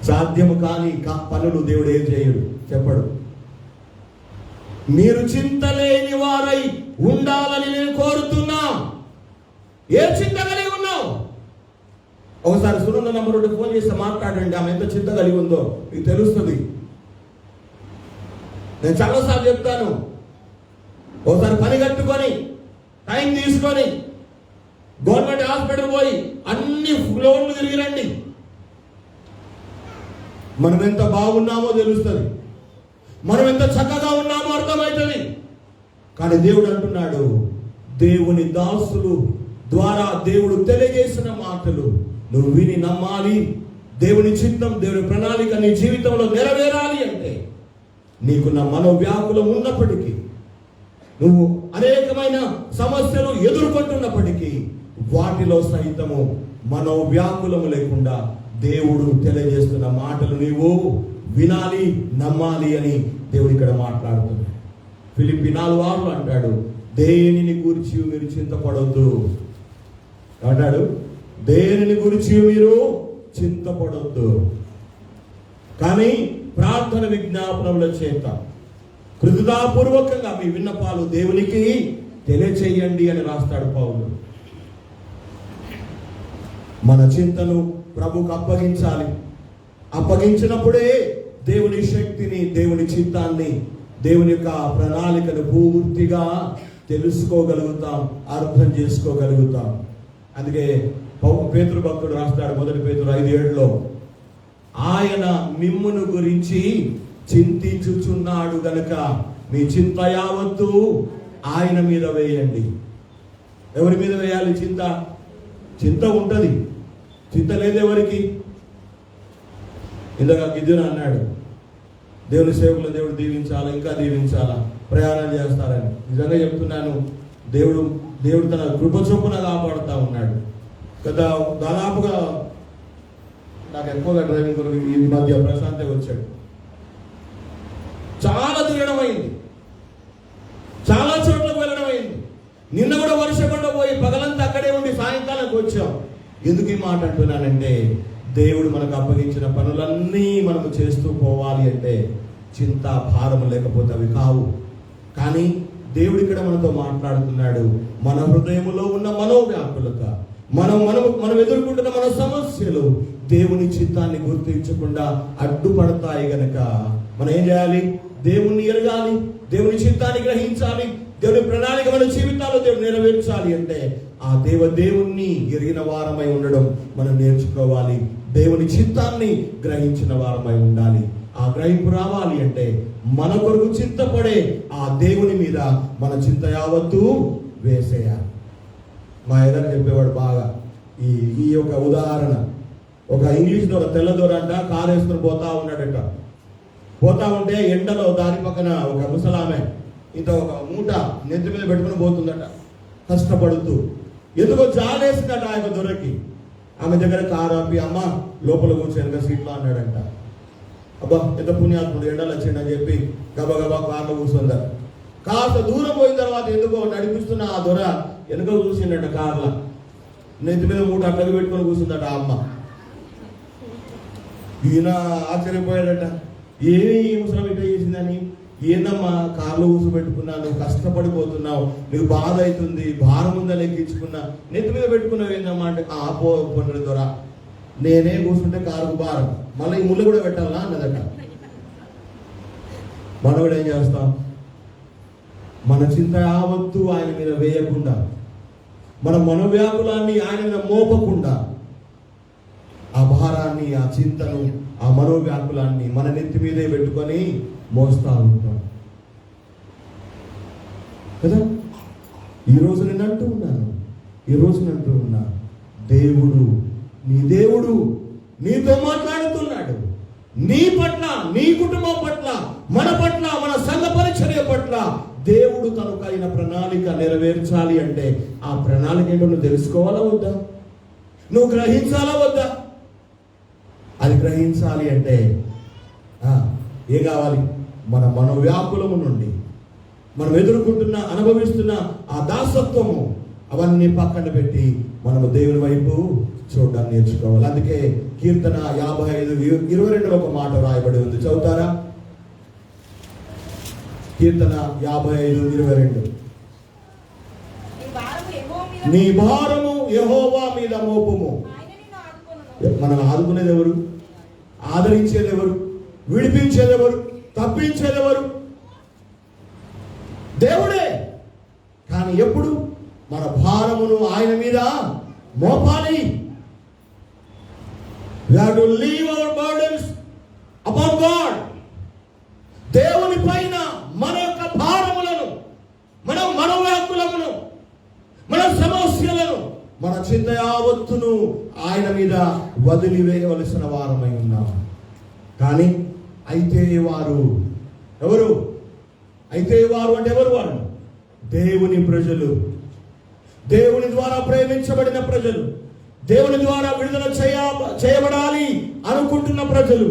సాధ్యము కాని పనులు దేవుడు ఏం చేయడు, చెప్పడు. మీరు చింత లేని వారై ఉండాలని నేను కోరుతున్నా. ఏ చింత కలిగి ఉన్నావు? ఒకసారి సునంద నంబర్ ఫోన్ చేసి మాట్లాడండి, ఆమె ఎంత చింత కలిగి ఉందో మీకు తెలుస్తుంది. నేను చాలాసార్లు చెప్తాను, ఒకసారి పని కట్టుకొని టైం తీసుకొని గవర్నమెంట్ హాస్పిటల్ పోయి అన్ని ఫ్లోర్లు తిరిగి రండి. మనం ఎంత బాగున్నామో తెలుస్తుంది, మనం ఎంత చక్కగా ఉన్నామో అర్థమవుతుంది. కానీ దేవుడు అంటున్నాడు, దేవుని దాసులు ద్వారా దేవుడు తెలియజేసిన మాటలు నువ్వు విని నమ్మాలి. దేవుని చిత్తం, దేవుని ప్రణాళిక నీ జీవితంలో నెరవేరాలి అంటే నీకున్న మనోవ్యాకులం ఉన్నప్పటికీ, నువ్వు అనేకమైన సమస్యలు ఎదుర్కొంటున్నప్పటికీ, వాటిలో సైతము మనోవ్యాకులము లేకుండా దేవుడు తెలియజేస్తున్న మాటలు నీవు వినాలి, నమ్మాలి అని దేవుడు ఇక్కడ మాట్లాడుతున్నాడు. ఫిలిప్పీ 4:6 అంటాడు, దేనిని గురించి మీరు చింతపడొద్దు అంటాడు. దేనిని గురించి మీరు చింతపడొద్దు, కానీ ప్రార్థన విజ్ఞాపనముల చేత కృతజ్ఞతాపూర్వకంగా మీ విన్నపాలు దేవునికి తెలియచేయండి అని రాస్తాడు పౌలు. మన చింతను ప్రభుకు అప్పగించాలి. అప్పగించినప్పుడే దేవుని శక్తిని, దేవుని చిత్తాన్ని, దేవుని యొక్క ప్రణాళికను పూర్తిగా తెలుసుకోగలుగుతాం, అర్థం చేసుకోగలుగుతాం. అందుకే పేతురు భక్తుడు రాస్తాడు, 1 పేతురు 5:7 ఆయన మిమ్మును గురించి చింతించుచున్నాడు గనుక మీ చింత యావత్తు ఆయన మీద వేయండి. ఎవరి మీద వేయాలి చింత? చింత ఉంటుంది, చింత లేదు ఎవరికి? ఇందాక గిద్యోను అన్నాడు, దేవుని సేవకులు దేవుడు దీవించాలా, ఇంకా దీవించాలా, ప్రయాణం చేస్తారని. నిజంగా చెప్తున్నాను, దేవుడు తన కృప చొప్పున కాపాడుతూ ఉన్నాడు కదా. దాదాపుగా నాకు ఎక్కువగా డ్రైవింగ్ కొరకు ఈ మధ్య ప్రశాంతే వచ్చాడు. చాలా తిరగడం అయింది, చాలా చోట్లకు వెళ్ళడం అయింది. నిన్న కూడా వర్షపడ్డా పోయి పగలంతా అక్కడే ఉండి సాయంకాలానికి వచ్చాం. ఎందుకు ఈ మాట అంటున్నానంటే, దేవుడు మనకు అప్పగించిన పనులన్నీ మనము చేస్తూ పోవాలి అంటే చింత భారము లేకపోతే అవి కావు. కానీ దేవుడు ఇక్కడ మనతో మాట్లాడుతున్నాడు, మన హృదయంలో ఉన్న మనోవ్యాకులత, మనం ఎదుర్కొంటున్న మన సమస్యలు దేవుని చిత్తాన్ని గుర్తించకుండా అడ్డుపడతాయి గనక మనం ఏం చేయాలి? దేవుణ్ణి ఎరగాలి, దేవుని చిత్తాన్ని గ్రహించాలి, దేవుని ప్రణాళిక మన జీవితాల్లో దేవుడు నెరవేర్చాలి అంటే ఆ దేవుణ్ణి ఎరిగిన వారమై ఉండడం మనం నేర్చుకోవాలి. దేవుని చిత్తాన్ని గ్రహించిన వారమై ఉండాలి. ఆ గ్రహింపు రావాలి అంటే మన కొరకు చింతపడే ఆ దేవుని మీద మన చింత యావత్తు వేసేయాలి. మా ఎదురు చెప్పేవాడు బాగా ఈ యొక్క ఉదాహరణ. ఒక ఇంగ్లీష్ దొర, తెల్ల దొర అంట, కారు వేసుకుని పోతా ఉన్నాడట. పోతా ఉంటే ఎండలో దారి పక్కన ఒక ముసలామె ఇంత ఒక మూట నెత్తి మీద పెట్టుకుని పోతుందట, కష్టపడుతూ. ఎందుకో జాలేసిందట ఆ యొక్క దొరకి. ఆమె దగ్గర కారు ఆపి, అమ్మ లోపల కూర్చొని సీట్లో అన్నాడంట. అబ్బా ఎంత పుణ్యాత్ముడు, ఎండలు వచ్చిండని చెప్పి గబగబా కార్లో కూర్చుందట. కాస్త దూరం పోయిన తర్వాత ఎందుకో నడిపిస్తున్న ఆ దొర వెనుక కూర్చుండట కార్లో. నెత్తి మీద మూట అట్లకి పెట్టుకొని కూర్చుందట ఆ అమ్మ. ఈయన ఆశ్చర్యపోయాడట, ఏమి ముసలం ఇట్లా చేసిందని. ఏందమ్మా కార్లో కూర్చోబెట్టుకున్నాను, కష్టపడిపోతున్నావు, నీకు బాధ అవుతుంది, భారం ఉందని ఎక్కించుకున్నా, నెత్తి మీద పెట్టుకున్నావు ఏందమ్మా అంటే, పోండి దొర, నేనే కూర్చుంటే కారుకు భారం, మళ్ళీ ఈ ముళ్ళు కూడా పెట్టాలా అన్నదట. మనం కూడా ఏం చేస్తాం? మన చింత యావత్తు ఆయన మీద వేయకుండా, మన మనోవ్యాకులాన్ని ఆయన మీద మోపకుండా, ఆ భారాన్ని, ఆ చింతను, ఆ మనోవ్యాకులాన్ని మన నెత్తి మీదే పెట్టుకొని మోస్తా ఉంటాం కదా. ఈరోజు నేను అంటూ ఉన్నా, దేవుడు, నీ దేవుడు నీతో మాట్లాడుతున్నాడు. నీ పట్ల, నీ కుటుంబం పట్ల, మన పట్ల, మన సంఘ పరిచర్య పట్ల దేవుడు తనకు అయిన ప్రణాళిక నెరవేర్చాలి అంటే ఆ ప్రణాళిక ఏంటో నువ్వు తెలుసుకోవాలా వద్దా? నువ్వు గ్రహించాలా వద్దా? అది గ్రహించాలి అంటే ఏం కావాలి? మన మనోవ్యాకులము నుండి మనం ఎదుర్కొంటున్న, అనుభవిస్తున్న ఆ దాసత్వము అవన్నీ పక్కన పెట్టి మనము దేవుని వైపు చూడడానికి నేర్చుకోవాలి. అందుకే కీర్తన 55:22 ఒక మాట రాయబడి ఉంది. చదువుతారా? కీర్తన 55:22. నీ భారము యెహోవా మీద మోపుము. మనం ఆదుకునేది ఎవరు? ఆదరించేది ఎవరు? విడిపించేది ఎవరు? తప్పించేది ఎవరు? దేవుడే. కానీ ఎప్పుడు మన భారమును ఆయన మీద మోపాలి. We have to leave our burdens upon God. దేవుని పైన మన యొక్క భారములను, మన మనోవ్యాకులమును, మన సమస్యలను, మన చింత యావత్తును ఆయన మీద వదిలివేయవలసిన వారమై ఉన్నాం. కానీ అయితే వారు ఎవరు? అయితే వారు అంటే ఎవరు? వాళ్ళు దేవుని ప్రజలు, దేవుని ద్వారా ప్రేమించబడిన ప్రజలు, దేవుని ద్వారా విడుదల చేయబడాలి అనుకుంటున్న ప్రజలు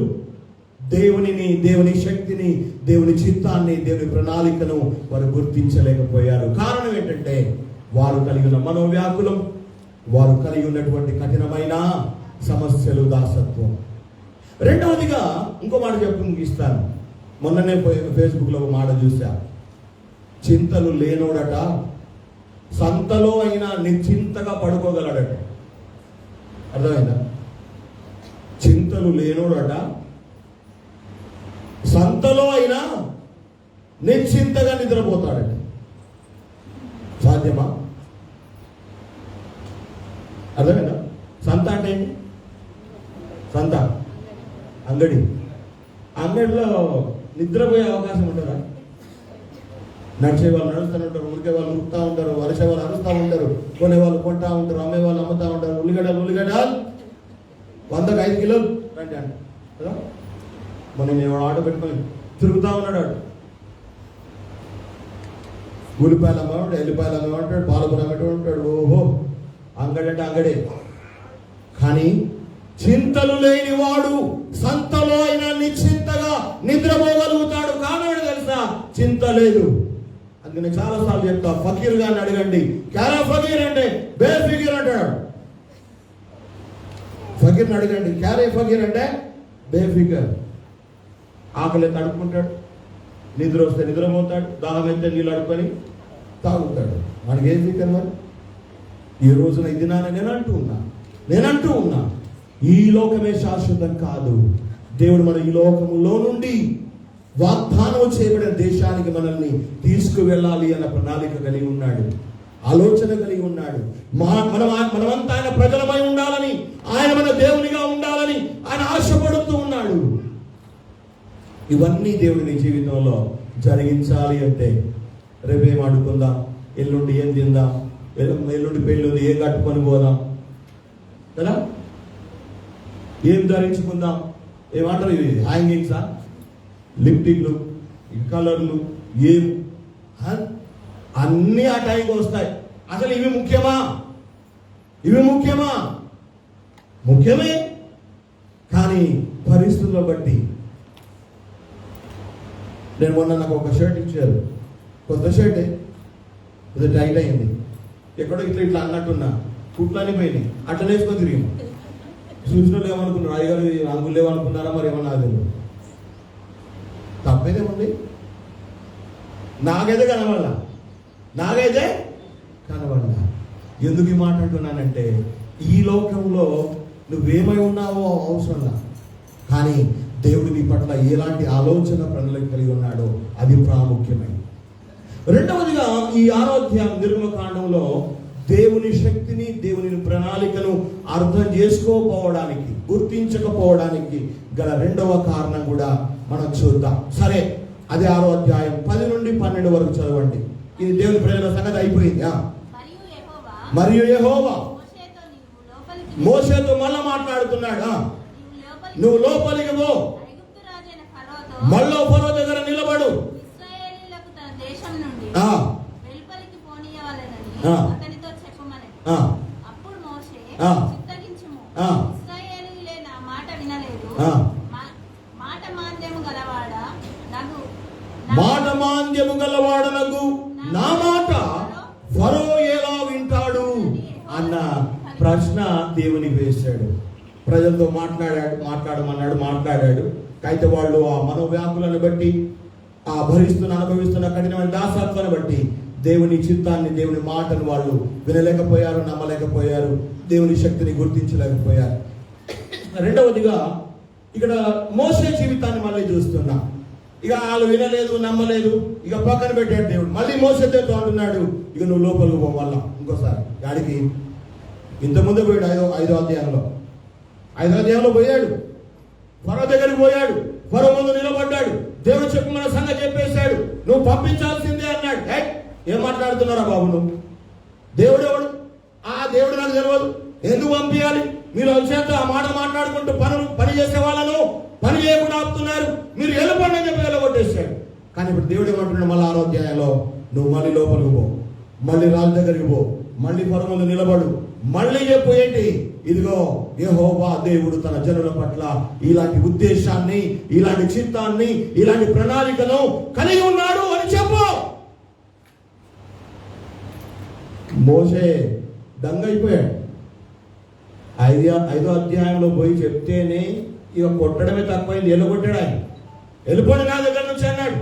దేవునిని, దేవుని శక్తిని, దేవుని చిత్తాన్ని, దేవుని ప్రణాళికను వారు గుర్తించలేకపోయారు. కారణం ఏంటంటే వారు కలిగి ఉన్న మనోవ్యాకులం, వారు కలిగి ఉన్నటువంటి కఠినమైన సమస్యలు, దాసత్వం. రెండవదిగా ఇంకో మాట చెప్పి ముగిస్తాను. మొన్ననే ఫేస్బుక్లో ఒక మాట చూసా. చింతలు లేనోడట సంతలో అయినా నిశ్చింతగా పడుకోగలడట. అర్థమైందా? చింతలు లేనోడట సంతలో అయినా నిశ్చింతగా నిద్రపోతాడట. సాధ్యమా? అర్థమైందా? సంత అంటే ఏంటి? సంత అంగడి. అంగడిలో నిద్రపోయే అవకాశం ఉంటుందా? నడిచే వాళ్ళు నడుస్తూ ఉంటారు, ఉరికే వాళ్ళు ఉరుకుతూ ఉంటారు, అరిసే వాళ్ళు అరుస్తూ ఉంటారు, కొనే వాళ్ళు కొంటా ఉంటారు, అమ్మే వాళ్ళు అమ్ముతూ ఉంటారు. ఉల్లిగడ్డలు 100కి 5 కిలోలు రండి అండి కదా. మనం నేను ఆటో పెట్టుకొని తిరుగుతూ ఉన్నాడు. ఉల్లిపాయలు అమ్మేవాడు, ఎల్లిపాయలు అమ్మేవాడు, పాలకూర అమ్మేటోడు ఉంటాడు. ఓహో, అంగడి అంటే అంగడే. కానీ చింతలు లేని వాడు సంతలో అయినా నిశ్చింతగా నిద్రపోగలుగుతాడు. కారణం తెలుసా? చింత లేదు. అందుకని చాలాసార్లు చెప్తా, ఫకీర్ గారిని అడగండి. క్యారా ఫకీర్ అంటే బేఫికీర్ అంటాడు. ఫకీర్ని అడగండి, క్యారే ఫకీర్ అంటే బేఫికర్. ఆకలి తడుపుకుంటాడు, నిద్ర వస్తే నిద్రపోతాడు, దాహం అయితే నీళ్ళు అడుకొని తాగుతాడు. మనకి ఏం ఫికర్ మరి? ఈ రోజున ఇది నేనంటూ ఉన్నా ఈ లోకమే శాశ్వతం కాదు. దేవుడు మన ఈ లోకములో నుండి వాగ్దానం చేయబడిన దేశానికి మనల్ని తీసుకువెళ్ళాలి అన్న ప్రణాళిక కలిగి ఉన్నాడు, ఆలోచన కలిగి ఉన్నాడు. మనమంతా ఆయన ప్రజలమై ఉండాలని, ఆయన మన దేవునిగా ఉండాలని ఆయన ఆశపడుతూ ఉన్నాడు. ఇవన్నీ దేవుని జీవితంలో జరిగించాలి అంటే రేపేం ఆడుకుందాం, ఎల్లుండి ఏం తిందాం, ఎల్లుండి పెళ్ళి ఏం కట్టుకొని పోదాం కదా, ఏం ధరించుకుందాం, ఏమంటారు ఇవి హ్యాంగింగ్సా, లిప్టిక్లు, కలర్లు, ఏం అన్నీ ఆ టైంకి వస్తాయి. అసలు ఇవి ముఖ్యమా? ముఖ్యమే. కానీ పరిస్థితులను బట్టి. నేను మొన్న నాకు ఒక షర్ట్ ఇచ్చారు, కొత్త షర్టే, ఇది టైట్ అయింది, ఎక్కడో ఇట్లా అన్నట్టున్నా, కుట్లని పోయినాయి, అట్లా వేసుకొని తిరిగి చూసిన వాళ్ళు ఏమనుకున్నారు, అయ్యగారు అంగులు లేవనుకున్నారా మరి ఏమన్నా? అది తప్పేదేముంది? నాకైతే కనబడలా. ఎందుకు ఈ మాట అంటున్నానంటే, ఈ లోకంలో నువ్వేమై ఉన్నావో అవసరంలా, కానీ దేవుడు నీ పట్ల ఎలాంటి ఆలోచన ప్రణాళిక కలిగి ఉన్నాడో అది ప్రాముఖ్యమైనది. రెండవదిగా ఈ 6వ అధ్యాయం నిర్గమకాండంలో దేవుని శక్తిని, దేవుని ప్రణాళికను అర్థం చేసుకోకపోవడానికి, గుర్తించకపోవడానికి గల రెండవ కారణం కూడా మనం చూద్దాం. సరే, అది 6వ అధ్యాయం 10 నుండి 12 వరకు చదవండి. ఇది దేవుని ప్రజల సంగతి అయిపోయింది. మరియు యెహోవా మోషేతో మళ్ళా మాట్లాడుతున్నాడు. నువ్వు లోపలికి పో, ఐగుప్తు రాజైన ఫరోతో మళ్ళీ ఫరో దగ్గర నిలబడు, ఇశ్రాయేలీయులకు తన దేశం నుండి వెలుపలికి పోనీయవలెనని అతనితో చెప్పమని. అప్పుడు మోషే చిత్తగించుము, ఇశ్రాయేలీయులే నా మాట వినలేదు, మాట మాంద్యము గలవాడనగు నా మాట ఫరో ఎలా వింటాడు అన్న ప్రశ్న దేవునికి వేశాడు. ప్రజలతో మాట్లాడాడు. అయితే వాళ్ళు ఆ మనోవ్యాకులను బట్టి, ఆ అనుభవిస్తున్న కఠినమైన దాసత్వాన్ని బట్టి దేవుని చిత్తాన్ని, దేవుని మాటను వాళ్ళు వినలేకపోయారు, నమ్మలేకపోయారు, దేవుని శక్తిని గుర్తించలేకపోయారు. రెండవదిగా ఇక్కడ మోసే జీవితాన్ని మళ్ళీ చూస్తున్నా. ఇక వాళ్ళు వినలేదు, నమ్మలేదు, ఇక పక్కన పెట్టాడు దేవుడు. మళ్ళీ మోసేతో అంటున్నాడు, ఇక నువ్వు లోపలికి పో. మళ్ళా ఇంకోసారి గాడికి ఇంతకుముందు పోయాడు. ఐదో అధ్యాయంలో పోయాడు, ఫరో దగ్గరికి పోయాడు, ఫరో ముందు నిలబడ్డాడు, దేవుడు చెప్పమన్న సంగతి చెప్పేశాడు, నువ్వు పంపించాల్సిందే అన్నాడు. ఏం మాట్లాడుతున్నారా బాబు నువ్వు? దేవుడు ఎవడు? ఆ దేవుడు నాకు తెలియదు, ఎందుకు పంపించాలి? మీరు వచ్చేంత ఆ మాట మాట్లాడుకుంటూ పని చేసే వాళ్ళను పని చేయకుండా ఆపుతున్నారు, మీరు వెళ్ళిపోండి అని చెప్పి వెళ్ళగొట్టేశాడు. కానీ ఇప్పుడు దేవుడు ఏమంటున్నాడు మళ్ళీ 6వ అధ్యాయంలో, నువ్వు మళ్ళీ లోపలికి పో, మళ్ళీ రాజు దగ్గరికి పో, మళ్ళీ ఫరో ముందు నిలబడు, మళ్ళీ చెప్పు ఏంటి? ఇదిగో యెహోవా దేవుడు తన జనుల పట్ల ఇలాంటి ఉద్దేశాన్ని, ఇలాంటి చిత్తాన్ని, ఇలాంటి ప్రణాళికను కలిగి ఉన్నాడు అని చెప్పు. మోషే దంగైపోయాడు. 5వ అధ్యాయంలో పోయి చెప్తేనే ఇక కొట్టడమే తక్కువైంది, ఎల్లగొట్టాడు. ఆయన వెళ్ళిపోండి నా దగ్గర నుంచి అన్నాడు.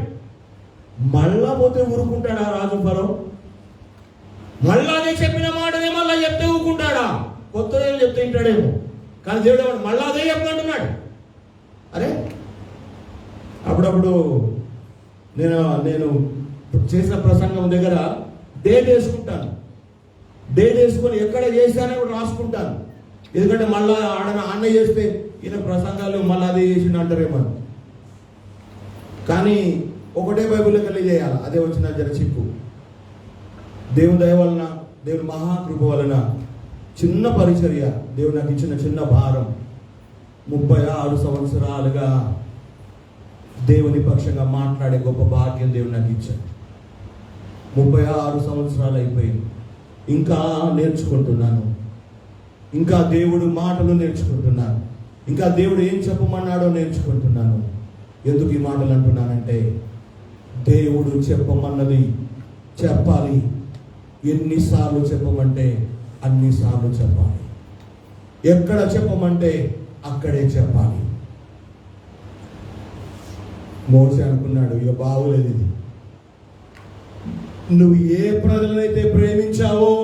మళ్ళా పోతే ఊరుకుంటాడా రాజు ఫరో? మళ్ళా అదే చెప్పిన మాటనే మళ్ళా చెప్తే ఊరుకుంటాడా? కొత్త చెప్తే వింటాడేమో, కానీ దేవుడు మళ్ళా అదే చెప్తున్నాడు. అరే అప్పుడప్పుడు నేను చేసిన ప్రసంగం దగ్గర డేట్ వేసుకుంటాను. డేట్ వేసుకొని ఎక్కడ చేశానో కూడా రాసుకుంటాను. ఎందుకంటే మళ్ళా అన్న చేస్తే ఈయన ప్రసంగాలు మళ్ళీ అదే చేసిండు అంటారేమో. కానీ ఒకటే బైబిల్లో కలిగి చేయాలి, అదే వచ్చిన జర చిక్కు. దేవుని దయ వలన, దేవుని మహాకృప వలన చిన్న పరిచర్య, దేవుడు నాకు ఇచ్చిన చిన్న భారం, 36 సంవత్సరాలుగా దేవుని పక్షంగా మాట్లాడే గొప్ప భాగ్యం దేవుడు నాకు ఇచ్చాడు. 36 సంవత్సరాలు అయిపోయింది, ఇంకా నేర్చుకుంటున్నాను, ఇంకా దేవుడు మాటలు నేర్చుకుంటున్నాను, ఇంకా దేవుడు ఏం చెప్పమన్నాడో నేర్చుకుంటున్నాను. ఎందుకు ఈ మాటలు అంటున్నానంటే, దేవుడు చెప్పమన్నది చెప్పాలి. ఎన్నిసార్లు చెప్పమంటే అన్నిసార్లు చెప్పాలి. ఎక్కడ చెప్పమంటే అక్కడే చెప్పాలి. మోసే అనుకున్నాడు, ఇక బాగోలేదు ఇది. నువ్వు ఏ ప్రజలనైతే ప్రేమించావో,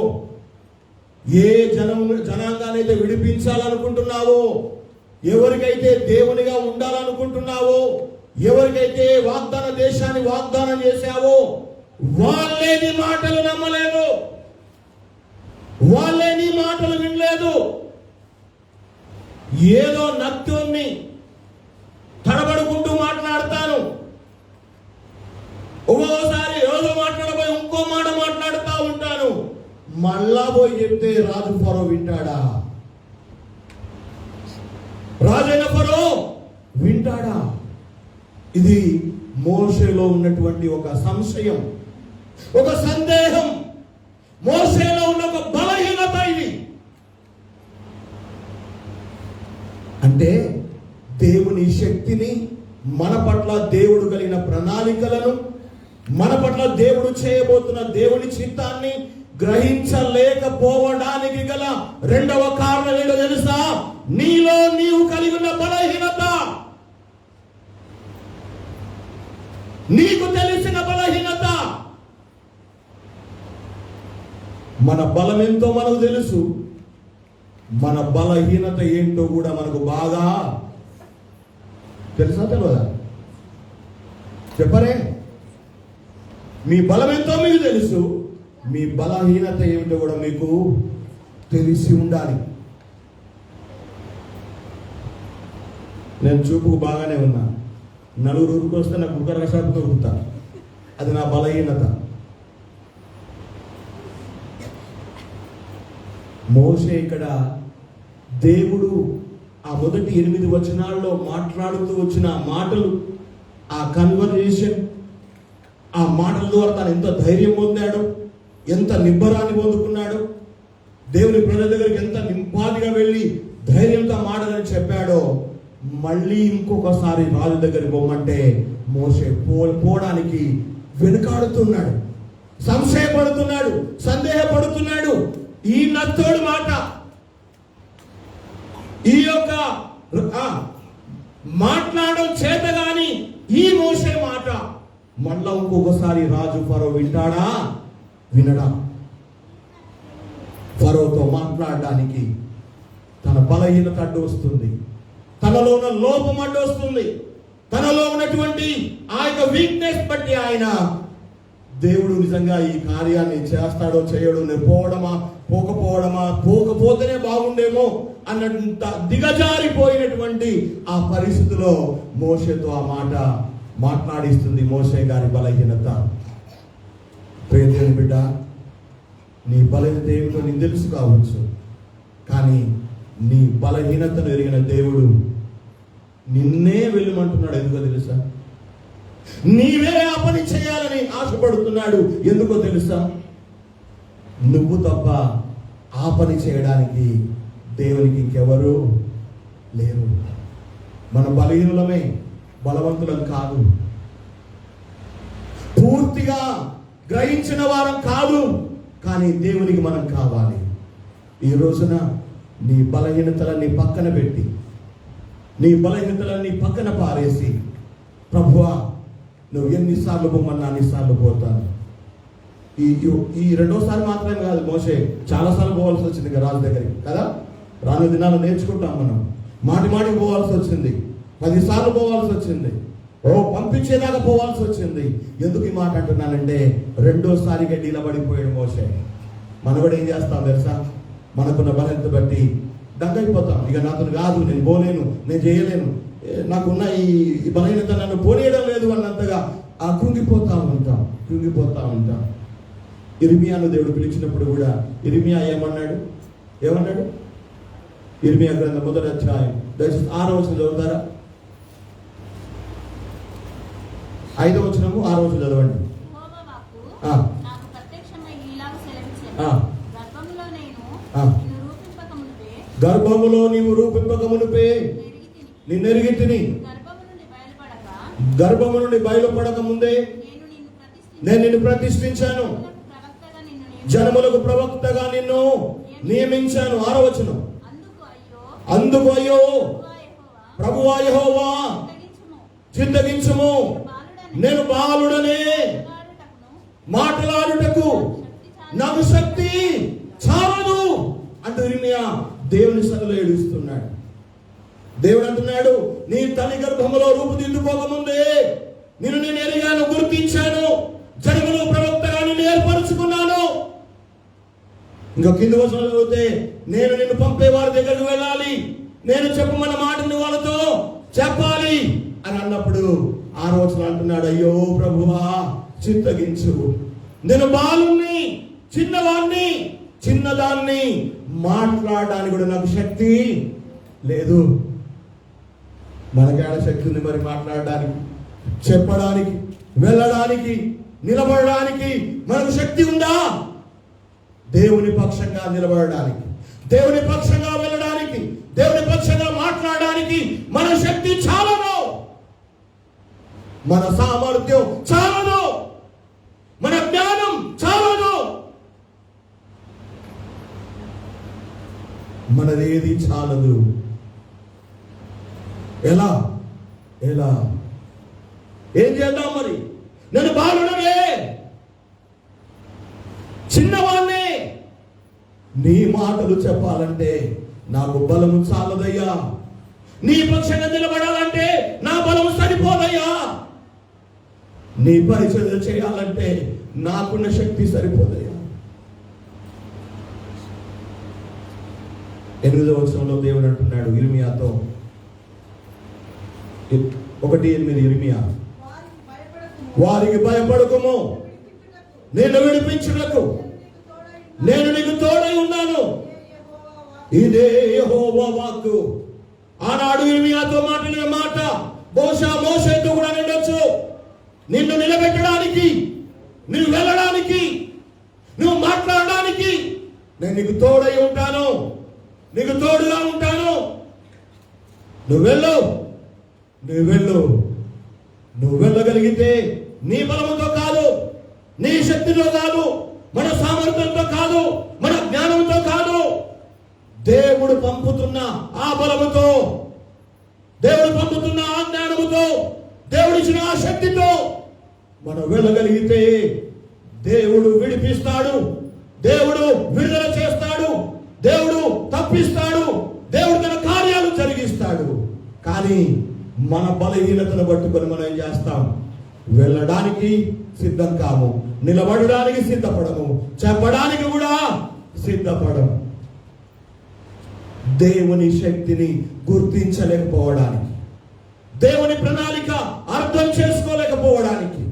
ఏ జనాంగానైతే విడిపించాలనుకుంటున్నావో, ఎవరికైతే దేవునిగా ఉండాలనుకుంటున్నావో, ఎవరికైతే వాగ్దాన దేశాన్ని వాగ్దానం చేశావో, వాళ్ళే నీ మాటలు నమ్మలేదు, వాళ్ళే నీ మాటలు వినలేదు. ఏదో నత్యుణ్ణి తడబడుకుంటూ మాట్లాడతాను, ఒక్కోసారి ఏదో మాట్లాడబోయి ఇంకో మాట మాట్లాడుతూ ఉంటాను. మళ్ళా పోయి చెప్తే రాజు ఫరో వింటాడా? రాజైన ఫరో వింటాడా? ఇది మోషేలో ఉన్నటువంటి ఒక సంశయం, ఒక సందేహం, మోషేలో ఉన్న ఒక బలహీనత. ఇది అంటే దేవుని శక్తిని, మన పట్ల దేవుడు కలిగిన ప్రణాళికలను, మన పట్ల దేవుడు చేయబోతున్న దేవుని చిత్తాన్ని గ్రహించలేకపోవడానికి గల రెండవ కారణం ఏంటో తెలుసా? నీలో నీవు కలిగి ఉన్న బలహీనత, నీకు తెలిసిన బలహీనత. మన బలం ఎంతో మనకు తెలుసు, మన బలహీనత ఏంటో కూడా మనకు బాగా తెలుసా తెలియదా? చెప్పరే. మీ బలం ఎంతో మీకు తెలుసు, మీ బలహీనత ఏమిటో కూడా మీకు తెలిసి ఉండాలి. నేను చూపుకు బాగానే ఉన్నా, నలుగురు ఊరికి వస్తే నాకు కుక్కర షాపు దొరుకుతా, అది నా బలహీనత. మోషే ఇక్కడ దేవుడు ఆ మొదటి 8 వచనాల్లో మాట్లాడుతూ వచ్చిన మాటలు, ఆ కన్వర్జేషన్, ఆ మాటల ద్వారా తను ఎంత ధైర్యం పొందాడు, ఎంత నిబ్బరాన్ని పొందుకున్నాడు, దేవుని ప్రజల దగ్గరికి ఎంత నింపాదిగా వెళ్ళి ధైర్యంతో మాటలని చెప్పాడో, మళ్ళీ ఇంకొకసారి రాజు దగ్గరికి పోమంటే మోషే పోవడానికి వెనుకాడుతున్నాడు, సంశయపడుతున్నాడు, సందేహపడుతున్నాడు. ఈ నత్తోడు మాట, ఈ యొక్క మాట్లాడడం చేత గాని ఈ మోషే మాట మళ్ళా ఇంకొకసారి రాజు ఫరో వింటాడా వినడా? ఫరోతో మాట్లాడడానికి తన బలహీనత అడ్డు వస్తుంది, తనలో ఉన్న లోపం అడ్డు వస్తుంది, తనలో ఉన్నటువంటి ఆ యొక్క వీక్నెస్ బట్టి ఆయన దేవుడు నిజంగా ఈ కార్యాన్ని చేస్తాడో చేయడో, నేను పోకపోతేనే బాగుండేమో అన్నంత దిగజారిపోయినటువంటి ఆ పరిస్థితిలో మోషేతో ఆ మాట మాట్లాడిస్తుంది మోషే గారి బలహీనత. ప్రియదేవుని బిడ్డ, నీ బలహీనత ఏమిటో నీకు తెలుసు కావచ్చు, కానీ నీ బలహీనతను ఎరిగిన దేవుడు నిన్నే వెళ్ళమంటున్నాడు. ఎందుకో తెలుసా? నీవే ఆ పని చేయాలని ఆశపడుతున్నాడు. ఎందుకో తెలుసా? నువ్వు తప్ప ఆ పని చేయడానికి దేవునికి ఇంకెవరు లేరు. మన బలహీనులమే, బలవంతులం కాదు. పూర్తిగా గ్రహించిన వారం కాదు, కానీ దేవునికి మనం కావాలి. ఈ రోజున నీ బలహీనతలన్నీ పక్కన పెట్టి, నీ బలహీనతలన్నీ పక్కన పారేసి, ప్రభువా నువ్వు ఎన్నిసార్లు పోమన్నా అన్నిసార్లు పోతాను. ఈ రెండోసారి మాత్రమే కాదు, మోషే చాలాసార్లు పోవాల్సి వచ్చింది రాజు దగ్గరికి కదా. రాను దినాలు నేర్చుకుంటాం మనం. మాటికి పోవాల్సి వచ్చింది, 10 సార్లు పోవాల్సి వచ్చింది, పంపించేదాకా పోవాల్సి వచ్చింది. ఎందుకు ఈ మాట అంటున్నానంటే, రెండోసారిగా నిలబడిపోయాడు మోషే. మనం కూడా ఏం చేస్తాం తెలుసా? మనకున్న బలహీనత బట్టి దగ్గరైపోతాం. ఇక నాతో కాదు, నేను పోలేను, నేను చేయలేను, నాకున్న ఈ బలహీనత నన్ను పోనీయడం లేదు అన్నంతగా కృంగిపోతా ఉంటాం. ఇర్మియాను దేవుడు పిలిచినప్పుడు కూడా ఇర్మియా ఏమన్నాడు? ఇర్మియా గ్రంథం 1వ అధ్యాయం దయచేసి 6వ వచనం చదువుతారా? 5వ వచనము 6వ వచనం చదవండి. గర్భములో నీవు రూపింపక మునుపే నిన్నెరిగి తిని, గర్భము నుండి బయలుపడక ముందే నేను నిన్ను ప్రతిష్ఠించాను, జనములకు ప్రవక్తగా నిన్ను నియమించాను. 6వ వచనం. అందుకు అయ్యో ప్రభువా యెహోవా, చింతగించుము, నేను బాలుడనే, మాట్లాడుటకు నాకు శక్తి చాలదు అంటూ ఇర్మియా దేవుని సన్నిధిలో ఏడుస్తున్నాడు. దేవుడు అంటున్నాడు, నీ తల్లి గర్భములో రూపుదిద్దుకోకముందే నిన్ను నేను ఎరిగాను, గుర్తించాను, జనములో ప్రవక్తగా నిన్ను ఏర్పరచుకున్నాను. ఇంకా కింది వచనం చదివితే, నేను నిన్ను పంపే వారి దగ్గరకు వెళ్ళాలి, నేను చెప్పమన్న మాటని వాళ్ళతో చెప్పాలి అని అన్నప్పుడు 6వ వచనం అంటున్నాడు, అయ్యో ప్రభువా చింతగించు, నేను బాలుణ్ణి, చిన్నదాన్ని, మాట్లాడడానికి కూడా నాకు శక్తి లేదు. మనకేడ శక్తి ఉంది మరి మాట్లాడడానికి, చెప్పడానికి, వెళ్ళడానికి, నిలబడడానికి మనకు శక్తి ఉందా? దేవుని పక్షంగా నిలబడడానికి, దేవుని పక్షంగా వెళ్ళడానికి, దేవుని పక్షంగా మాట్లాడడానికి మన శక్తి చాలదు, మన సామర్థ్యం చాలదు, మన జ్ఞానం చాలదు, మనదేది చాలదు. ఎలా ఏం చేద్దాం మరి? నేను బాలుడనే, చిన్నవాణ్ణే, నీ మాటలు చెప్పాలంటే నాకు బలము చాలదయ్యా, నీ పక్షంగా నిలబడాలంటే నా బలము సరిపోదయ్యా, నీ పరిచర్య చేయాలంటే నాకున్న శక్తి సరిపోదయ్యా. 8వ వచనంలో దేవుడు అంటున్నాడు ఇర్మియాతో, 1:8 ఇర్మియా, వారికి భయపడకుము, నేను విడిపించుటకు నేను నీకు తోడై ఉన్నాను. ఇదే యెహోవా వాక్కు. ఆనాడు ఇర్మియాతో మాట్లాడిన మాట బహుశా మోషేతో కూడా ఉండొచ్చు. నిన్ను నిలబెట్టడానికి, నువ్వు వెళ్ళడానికి, నువ్వు మాట్లాడడానికి నేను నీకు తోడై ఉంటాను, నీకు తోడుగా ఉంటాను. నువ్వు వెళ్ళు, నువ్వు వెళ్ళు. నువ్వు వెళ్ళగలిగితే నీ బలముతో కాదు, నీ శక్తితో కాదు, మన సామర్థ్యంతో కాదు, మన జ్ఞానంతో కాదు, దేవుడు పంపుతున్న ఆ బలముతో, దేవుడు పంపుతున్న ఆ జ్ఞానముతో, దేవుడిచ్చిన ఆ శక్తితో మనం వెళ్ళగలిగితే దేవుడు విడిపిస్తాడు, దేవుడు విడుదల చేస్తాడు, దేవుడు తప్పిస్తాడు, దేవుడు తన కార్యాలు జరిగిస్తాడు. కానీ మన బలహీనతను పట్టుకొని మనం ఏం చేస్తాం? వెళ్ళడానికి సిద్ధం కాము, నిలబడడానికి సిద్ధపడము, చెప్పడానికి కూడా సిద్ధపడము. దేవుని శక్తిని గుర్తించలేకపోవడానికి, దేవుని ప్రణాళిక అర్థం చేసుకోలేకపోవడానికి,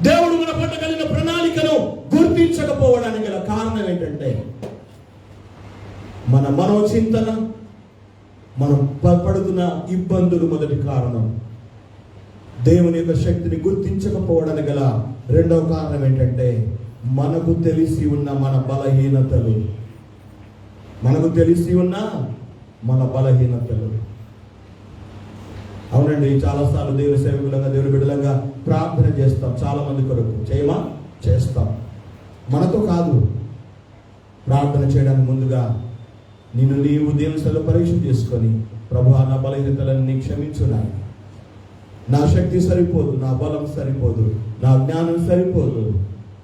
దేవుడు మన పట్ల కలిగిన ప్రణాళికను గుర్తించకపోవడానికి గల కారణం ఏంటంటే మన మనోచింతన, మనం పడుతున్న ఇబ్బందులు మొదటి కారణం. దేవుని యొక్క శక్తిని గుర్తించకపోవడానికి గల రెండవ కారణం ఏంటంటే మనకు తెలిసి ఉన్న మన బలహీనతలు, మనకు తెలిసి ఉన్న మన బలహీనతలు. అవునండి, చాలాసార్లు దేవుని సేవకులంగా, దేవుని బిడ్డలంగా ప్రార్థన చేస్తాం. చాలా మంది కొరకు చేయమా? చేస్తాం. మనతో కాదు, ప్రార్థన చేయడానికి ముందుగా నీవు దేవుని సభలో పరీక్ష చేసుకొని, ప్రభువా నా బలహీనతలన్నీ క్షమించు నాయన, నా శక్తి సరిపోదు, నా బలం సరిపోదు, నా జ్ఞానం సరిపోదు,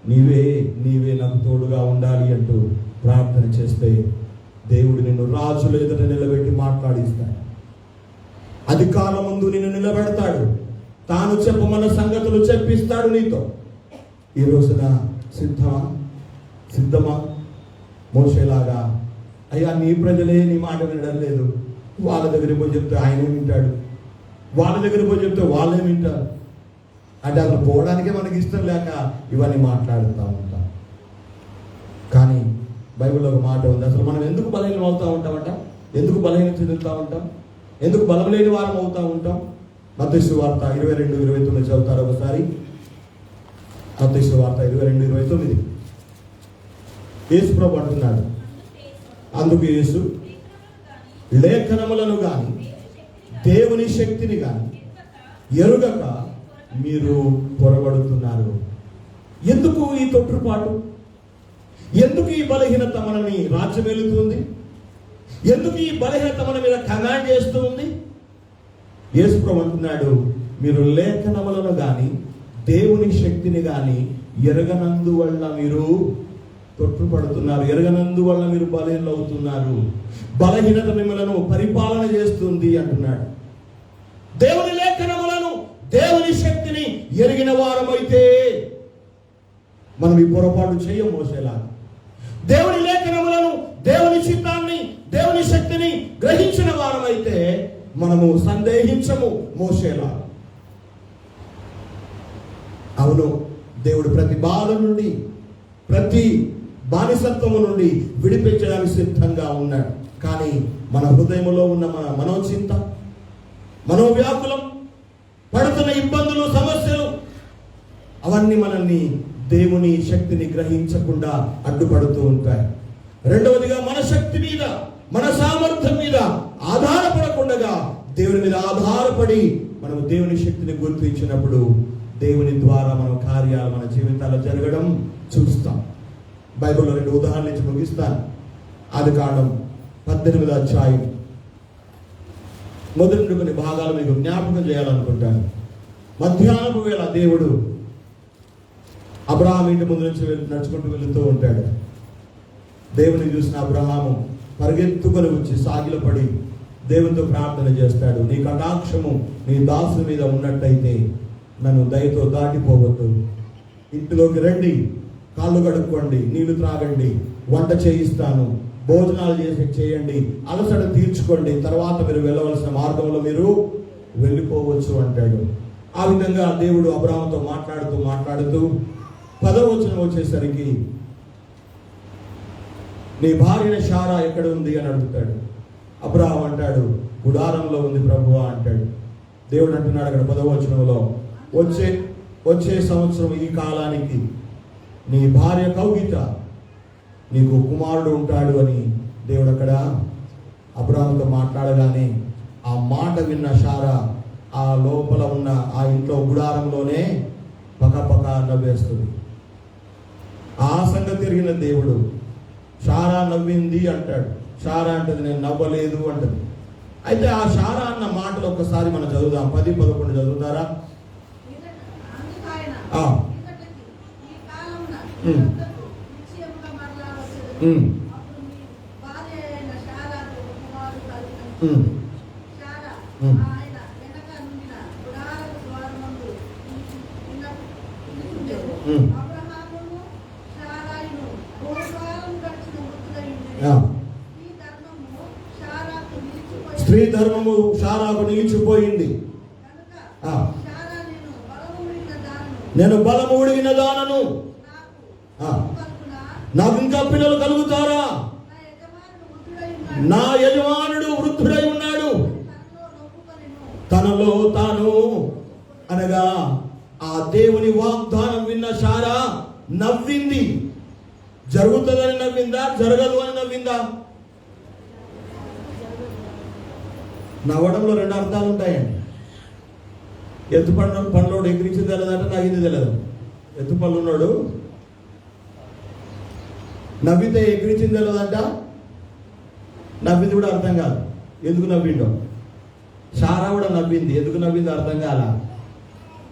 నీవే నాకు తోడుగా ఉండాలి అంటూ ప్రార్థన చేస్తే దేవుడు నిన్ను రాజుల ఎదుట నిలబెట్టి మాట్లాడిస్తాడు. అధికారం ముందు నిన్ను నిలబెడతాడు. తాను చెప్పమన్న సంగతులు చెప్పిస్తాడు నీతో. ఈ రోజున సిద్ధమా? మోషేలాగా అయ్యా నీ ప్రజలే నీ మాట వినడం లేదు, వాళ్ళ దగ్గరికి పోయి చెప్తే ఆయనే వింటాడు, వాళ్ళ దగ్గరికి పోయి చెప్తే వాళ్ళే వింటారు అంటే అసలు పోవడానికే మనకి ఇష్టం లేక ఇవన్నీ మాట్లాడుతూ ఉంటాం. కానీ బైబిల్లో ఒక మాట ఉంది, అసలు మనం ఎందుకు బలహీనం అవుతూ ఉంటామంట? ఎందుకు బలహీనం చెందుతూ ఉంటాం? ఎందుకు బలం లేని వారం అవుతూ ఉంటాం? మత్తయి సువార్త 22:29 చదువుతారు ఒకసారి. మత్తయి సువార్త 22:29 యేసు ప్రభు అంటున్నాడు, అందుకు యేసు లేఖనములను గాని దేవుని శక్తిని గాని ఎరుగక మీరు పొరబడుతున్నారు. ఎందుకు ఈ తొట్టుపాటు? ఎందుకు ఈ బలహీనత మనని రాజ్యమేలుతుంది? ఎందుకు ఈ బలహీనత మన మీద కమాండ్ చేస్తూ ఉంది? యేసు ప్రభు అంటున్నాడు, మీరు లేఖనములను గాని దేవుని శక్తిని గాని ఎరగనందువల్ల మీరు తొట్టుపడుతున్నారు, ఎరగనందువల్ల మీరు బలహీనలు అవుతున్నారు. బలహీనత మిమ్మలను పరిపాలన చేస్తుంది అంటున్నాడు. దేవుని లేఖనములను, దేవుని శక్తిని ఎరిగిన వారమైతే మనం ఈ పొరపాటు చేయం మోసేలా. దేవుని లేఖనములను, దేవుని చిత్తాన్ని, దేవుని శక్తిని గ్రహించిన వారమైతే మనము సందేహించము మోసేలా. అవును, దేవుడు ప్రతి బాధ నుండి, ప్రతి బానిసత్వము నుండి విడిపించడానికి సిద్ధంగా ఉన్నాడు. కానీ మన హృదయంలో ఉన్న మన మనోచింత, మనోవ్యాకులం, పడుతున్న ఇబ్బందులు, సమస్యలు, అవన్నీ మనల్ని దేవుని శక్తిని గ్రహించకుండా అడ్డుపడుతూ ఉంటాయి. రెండవదిగా మన శక్తి మీద, మన సామర్థ్యం మీద ఆధారపడకుండా దేవుని మీద ఆధారపడి మనం దేవుని శక్తిని గుర్తించినప్పుడు దేవుని ద్వారా మన కార్యాలు మన జీవితాల్లో జరగడం చూస్తాం. బైబిల్లో 2 ఉదాహరణలు ఇచ్చి ముగిస్తాను. ఆదికాండం 18వ అధ్యాయం మొదటి కొన్ని భాగాలు మీకు జ్ఞాపకం చేయాలనుకుంటాను. మధ్యాహ్నపు వేళ దేవుడు అబ్రహాము ఇంటి ముందు నుంచి నడుచుకుంటూ వెళుతూ ఉంటాడు. దేవుని చూసిన అబ్రహాము పరిగెత్తుకొని వచ్చి సాగిలపడి దేవునితో ప్రార్థన చేస్తాడు, నీ కటాక్షము నీ దాసు మీద ఉన్నట్టయితే నన్ను దయతో దాటిపోవద్దు. ఇంటిలోకి రండి, కాళ్ళు కడుక్కోండి, నీళ్లు త్రాగండి, వంట చేయిస్తాను, భోజనాలు చేయండి, అలసట తీర్చుకోండి, తర్వాత మీరు వెళ్ళవలసిన మార్గంలో మీరు వెళ్ళిపోవచ్చు అంటాడు. ఆ విధంగా దేవుడు అబ్రహాముతో మాట్లాడుతూ 10వ వచనం వచ్చేసరికి నీ భార్య శారా ఎక్కడ ఉంది అని అడుగుతాడు. అబ్రహాం అంటాడు, గుడారంలో ఉంది ప్రభువా అంటాడు. దేవుడు అంటున్నాడు అక్కడ 10వ వచనంలో, వచ్చే సంవత్సరం ఈ కాలానికి నీ భార్య కౌగిట నీకు కుమారుడు ఉంటాడు అని దేవుడు అక్కడ అబ్రహాముతో మాట్లాడగానే ఆ మాట విన్న శారా ఆ లోపల ఉన్న ఆ ఇంట్లో గుడారంలోనే పకపక నవ్వేస్తుంది. ఆ సంగతి తిరిగిన దేవుడు శారా నవ్వింది అంటాడు. శారా అంటది నేను నవ్వలేదు అంటది. అయితే ఆ శారా అన్న మాటలు ఒక్కసారి మనం చదువుదాం. 10-11 చదువుతారా? స్త్రీ ధర్మము శారాకు నిలిచిపోయింది. నేను బలము ఉడిగిన దానను, నాకు ఇంకా పిల్లలు కలుగుతారా? నా యజమానుడు వృద్ధుడై ఉన్నాడు. తనలో తాను అనగా ఆ దేవుని వాగ్దానం విన్న శారా నవ్వింది. జరుగుతుందని నవ్విందా, జరగదు అని నవ్విందా? నవ్వడంలో 2 అర్థాలు ఉంటాయండి. ఎత్తు పనులోడు ఎగిరించింది తెలియదంటే నవ్వింది తెలియదు. ఎత్తు పనులు ఉన్నాడు నవ్వితే ఎగిరించింది తెలియదంట, నవ్వింది కూడా అర్థం కాదు. ఎందుకు నవ్విండో? శారా కూడా నవ్వింది, ఎందుకు నవ్వింది అర్థం కాల.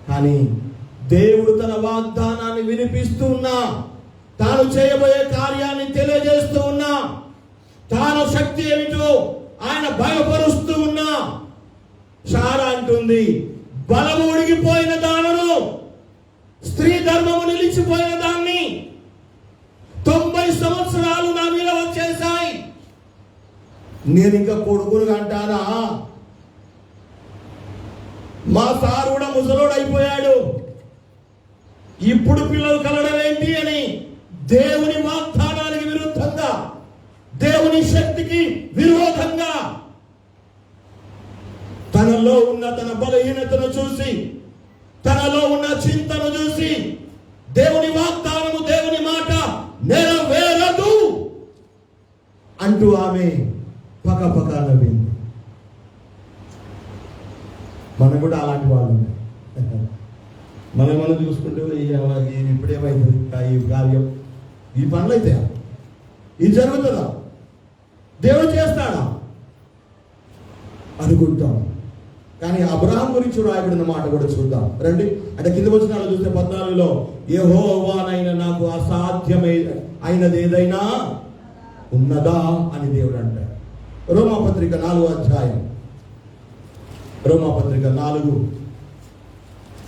కానీ దేవుడు తన వాగ్దానాన్ని వినిపిస్తూ ఉన్నా, తాను చేయబోయే కార్యాన్ని తెలియజేస్తూ ఉన్నా, తాను శక్తి ఏమిటో ఆయన భయపరుస్తూ ఉన్నా, శారా అంటుంది బలము ఉడిగిపోయిన దానను, స్త్రీ ధర్మము నిలిచిపోయిన దాన్ని 90 సంవత్సరాలు నా మీద వచ్చేసాయి, నేను ఇంకా కొడుకును అంటానా? మా సారు కూడా ముసలోడు అయిపోయాడు, ఇప్పుడు పిల్లలు కలడం ఏంటి అని దేవుని వాగ్దానానికి విరుద్ధంగా, దేవుని శక్తికి విరోధంగా, తనలో ఉన్న తన బలహీనతను చూసి, తనలో ఉన్న చింతను చూసి, దేవుని వాగ్దానము, దేవుని మాట నెరవేరదు అంటూ ఆమె పకపక నవ్వింది. మనం కూడా అలాంటి వాళ్ళు మనం చూసుకుంటూ ఇప్పుడేమైతుంది ఈ కార్యం, ఈ పనులు అయితే ఇది జరుగుతుందా, దేవుడు చేస్తాడా అనుకుంటాం. కానీ అబ్రహాం గురించి రాయబడిన మాట కూడా చూద్దాం రండి. అంటే కింద వచనాలు చూస్తే 14లో యెహోవానైనా నాకు అసాధ్యమైనది ఏదైనా ఉన్నదా అని దేవుడు అంటాడు. రోమాపత్రిక 4వ అధ్యాయం, రోమాపత్రిక 4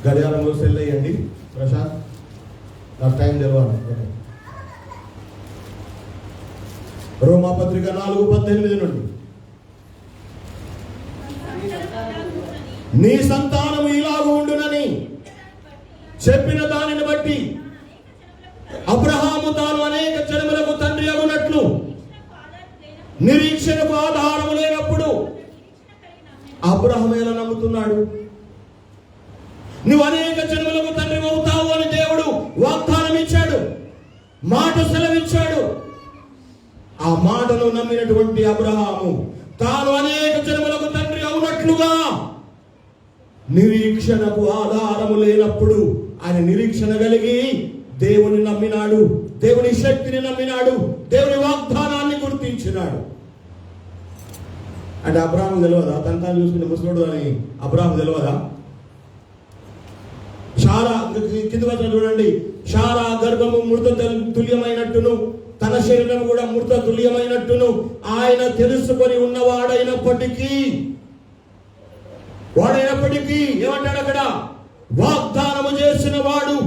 గడియారంలో సెల్ అయ్యండి ప్రశాంత్, నాకు టైం తెలవాలి. రోమాపత్రిక 4:18 నుండి, నీ సంతానము ఇలాగ ఉండునని చెప్పిన దానిని బట్టి అబ్రహాము తాను అనేక జనములకు తండ్రి అగునట్లు నిరీక్షణకు ఆధారము లేనప్పుడు అబ్రహాము ఎలా నమ్ముతున్నాడు? నువ్వు అనేక జనములకు తండ్రి అవుతావు అని దేవుడు వాగ్దానం ఇచ్చాడు, మాట సెలవిచ్చాడు. ఆ మాటను నమ్మినటువంటి అబ్రహాము తాను అనేక జనములకు తండ్రి అవునట్లుగా నిరీక్షణకు ఆధారము లేనప్పుడు ఆయన నిరీక్షణ కలిగి దేవుని నమ్మినాడు, దేవుని శక్తిని నమ్మినాడు, దేవుని వాగ్దానాన్ని గుర్తించినాడు. అంటే అబ్రహాము తెలియదా తను చూసుకునే ముసలోడు అని? అబ్రహాము తెలియదా? శారా కింద వచ్చిన చూడండి, శారా గర్భము మృత తుల్యమైనట్టును తన శరీరం కూడా మృత తుల్యమైనట్టును ఆయన తెలుసుకొని ఉన్నవాడైనప్పటికీ ఏమంటాడు అక్కడ? వాగ్దానము చేసిన వాడు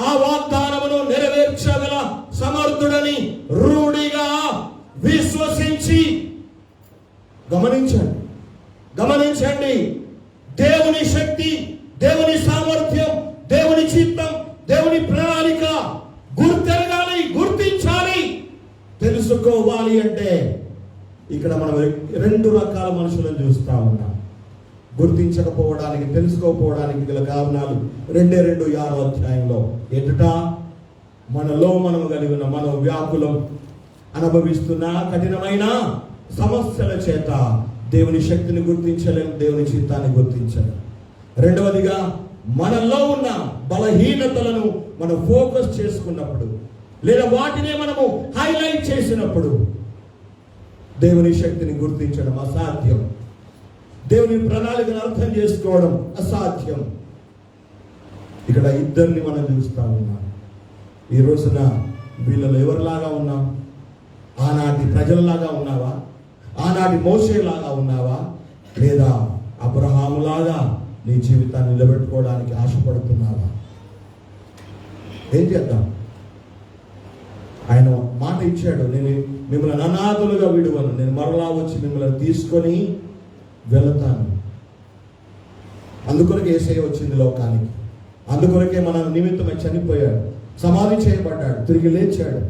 ఆ వాగ్దానమును నెరవేర్చగల సమర్థుడని రూఢిగా విశ్వసించి, గమనించండి దేవుని శక్తి, దేవుని సామర్థ్యం, దేవుని చిత్తం, దేవుని ప్రణాళిక గుర్తించాలి, తెలుసుకోవాలి అంటే ఇక్కడ మనం 2 రకాల మనుషులను చూస్తా ఉన్నాం. గుర్తించకపోవడానికి, తెలుసుకోకపోవడానికి గల కారణాలు 2:6 అధ్యాయంలో ఎదుట మనలో మనం కలిగి ఉన్న మన వ్యాకులం, అనుభవిస్తున్న కఠినమైన సమస్యల చేత దేవుని శక్తిని గుర్తించలేము, దేవుని చిత్తాన్ని గుర్తించలేము. రెండవదిగా మనలో ఉన్న బలహీనతలను మనం ఫోకస్ చేసుకున్నప్పుడు, లేదా వాటినే మనము హైలైట్ చేసినప్పుడు దేవుని శక్తిని గుర్తించడం అసాధ్యం. దేవుని ప్రణాళికను అర్థం చేసుకోవడం అసాధ్యం. ఇక్కడ ఇద్దరిని మనం చూస్తా ఉన్నాం. ఈ రోజున వీళ్ళలో ఎవరిలాగా ఉన్నాం? ఆనాటి ప్రజలలాగా ఉన్నావా? ఆనాటి మోషేలాగా ఉన్నావా? లేదా అబ్రహాములాగా నీ జీవితాన్ని నిలబెట్టుకోవడానికి ఆశపడుతున్నావా? ఏం చేద్దాం? ఆయన మాట ఇచ్చాడు, నేను మిమ్మల్ని అనాథులుగా విడువను, నేను మరలా వచ్చి మిమ్మల్ని తీసుకొని వెళతాను. అందుకొరకే యేసయ్య వచ్చింది లోకానికి. అందుకొరకే మన నిమిత్తమై చనిపోయాడు, సమాధి చేయబడ్డాడు, తిరిగి లేచాడు.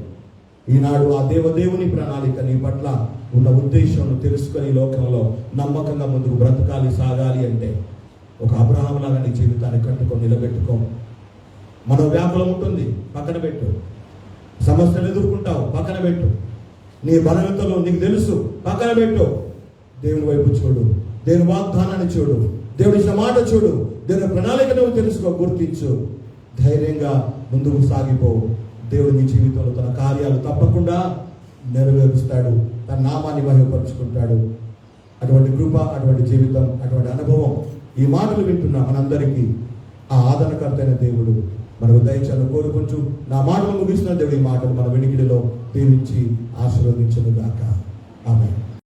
ఈనాడు ఆ దేవుని ప్రణాళిక నీ పట్ల ఉన్న ఉద్దేశం తెలుసుకొని లోకంలో నమ్మకంగా ముందుకు బ్రతకాలి, సాగాలి అంటే ఒక అబ్రహాములాగా నీ జీవితాన్ని కట్టుకొని నిలబెట్టుకో. మనో వ్యాకులం ఉంటుంది, పక్కన పెట్టు. సమస్యలు ఎదుర్కొంటావు, పక్కన పెట్టు. నీ బలహీనతలు నీకు తెలుసు, పక్కన పెట్టు. దేవుని వైపు చూడు, దేవుని వాగ్దానాన్ని చూడు, దేవుని మాట చూడు, దేవుని ప్రణాళిక నువ్వు తెలుసుకో, గుర్తించు. ధైర్యంగా ముందుకు సాగిపో. దేవుడు నీ జీవితంలో తన కార్యాలు తప్పకుండా నెరవేరుస్తాడు, తన నామాన్ని మహిమపరుచుకుంటాడు. అటువంటి కృప, అటువంటి జీవితం, అటువంటి అనుభవం ఈ మాటలు వింటున్న మనందరికీ ఆ ఆదరణకర్త అయిన దేవుడు మనకు దయచేయాలని కోరుకుంటూ నా మాటలు ముగిస్తున్న దేవుడి మాటలు మన వెనికిడిలో దీవించి ఆశీర్వదించును గాక. ఆమేన్.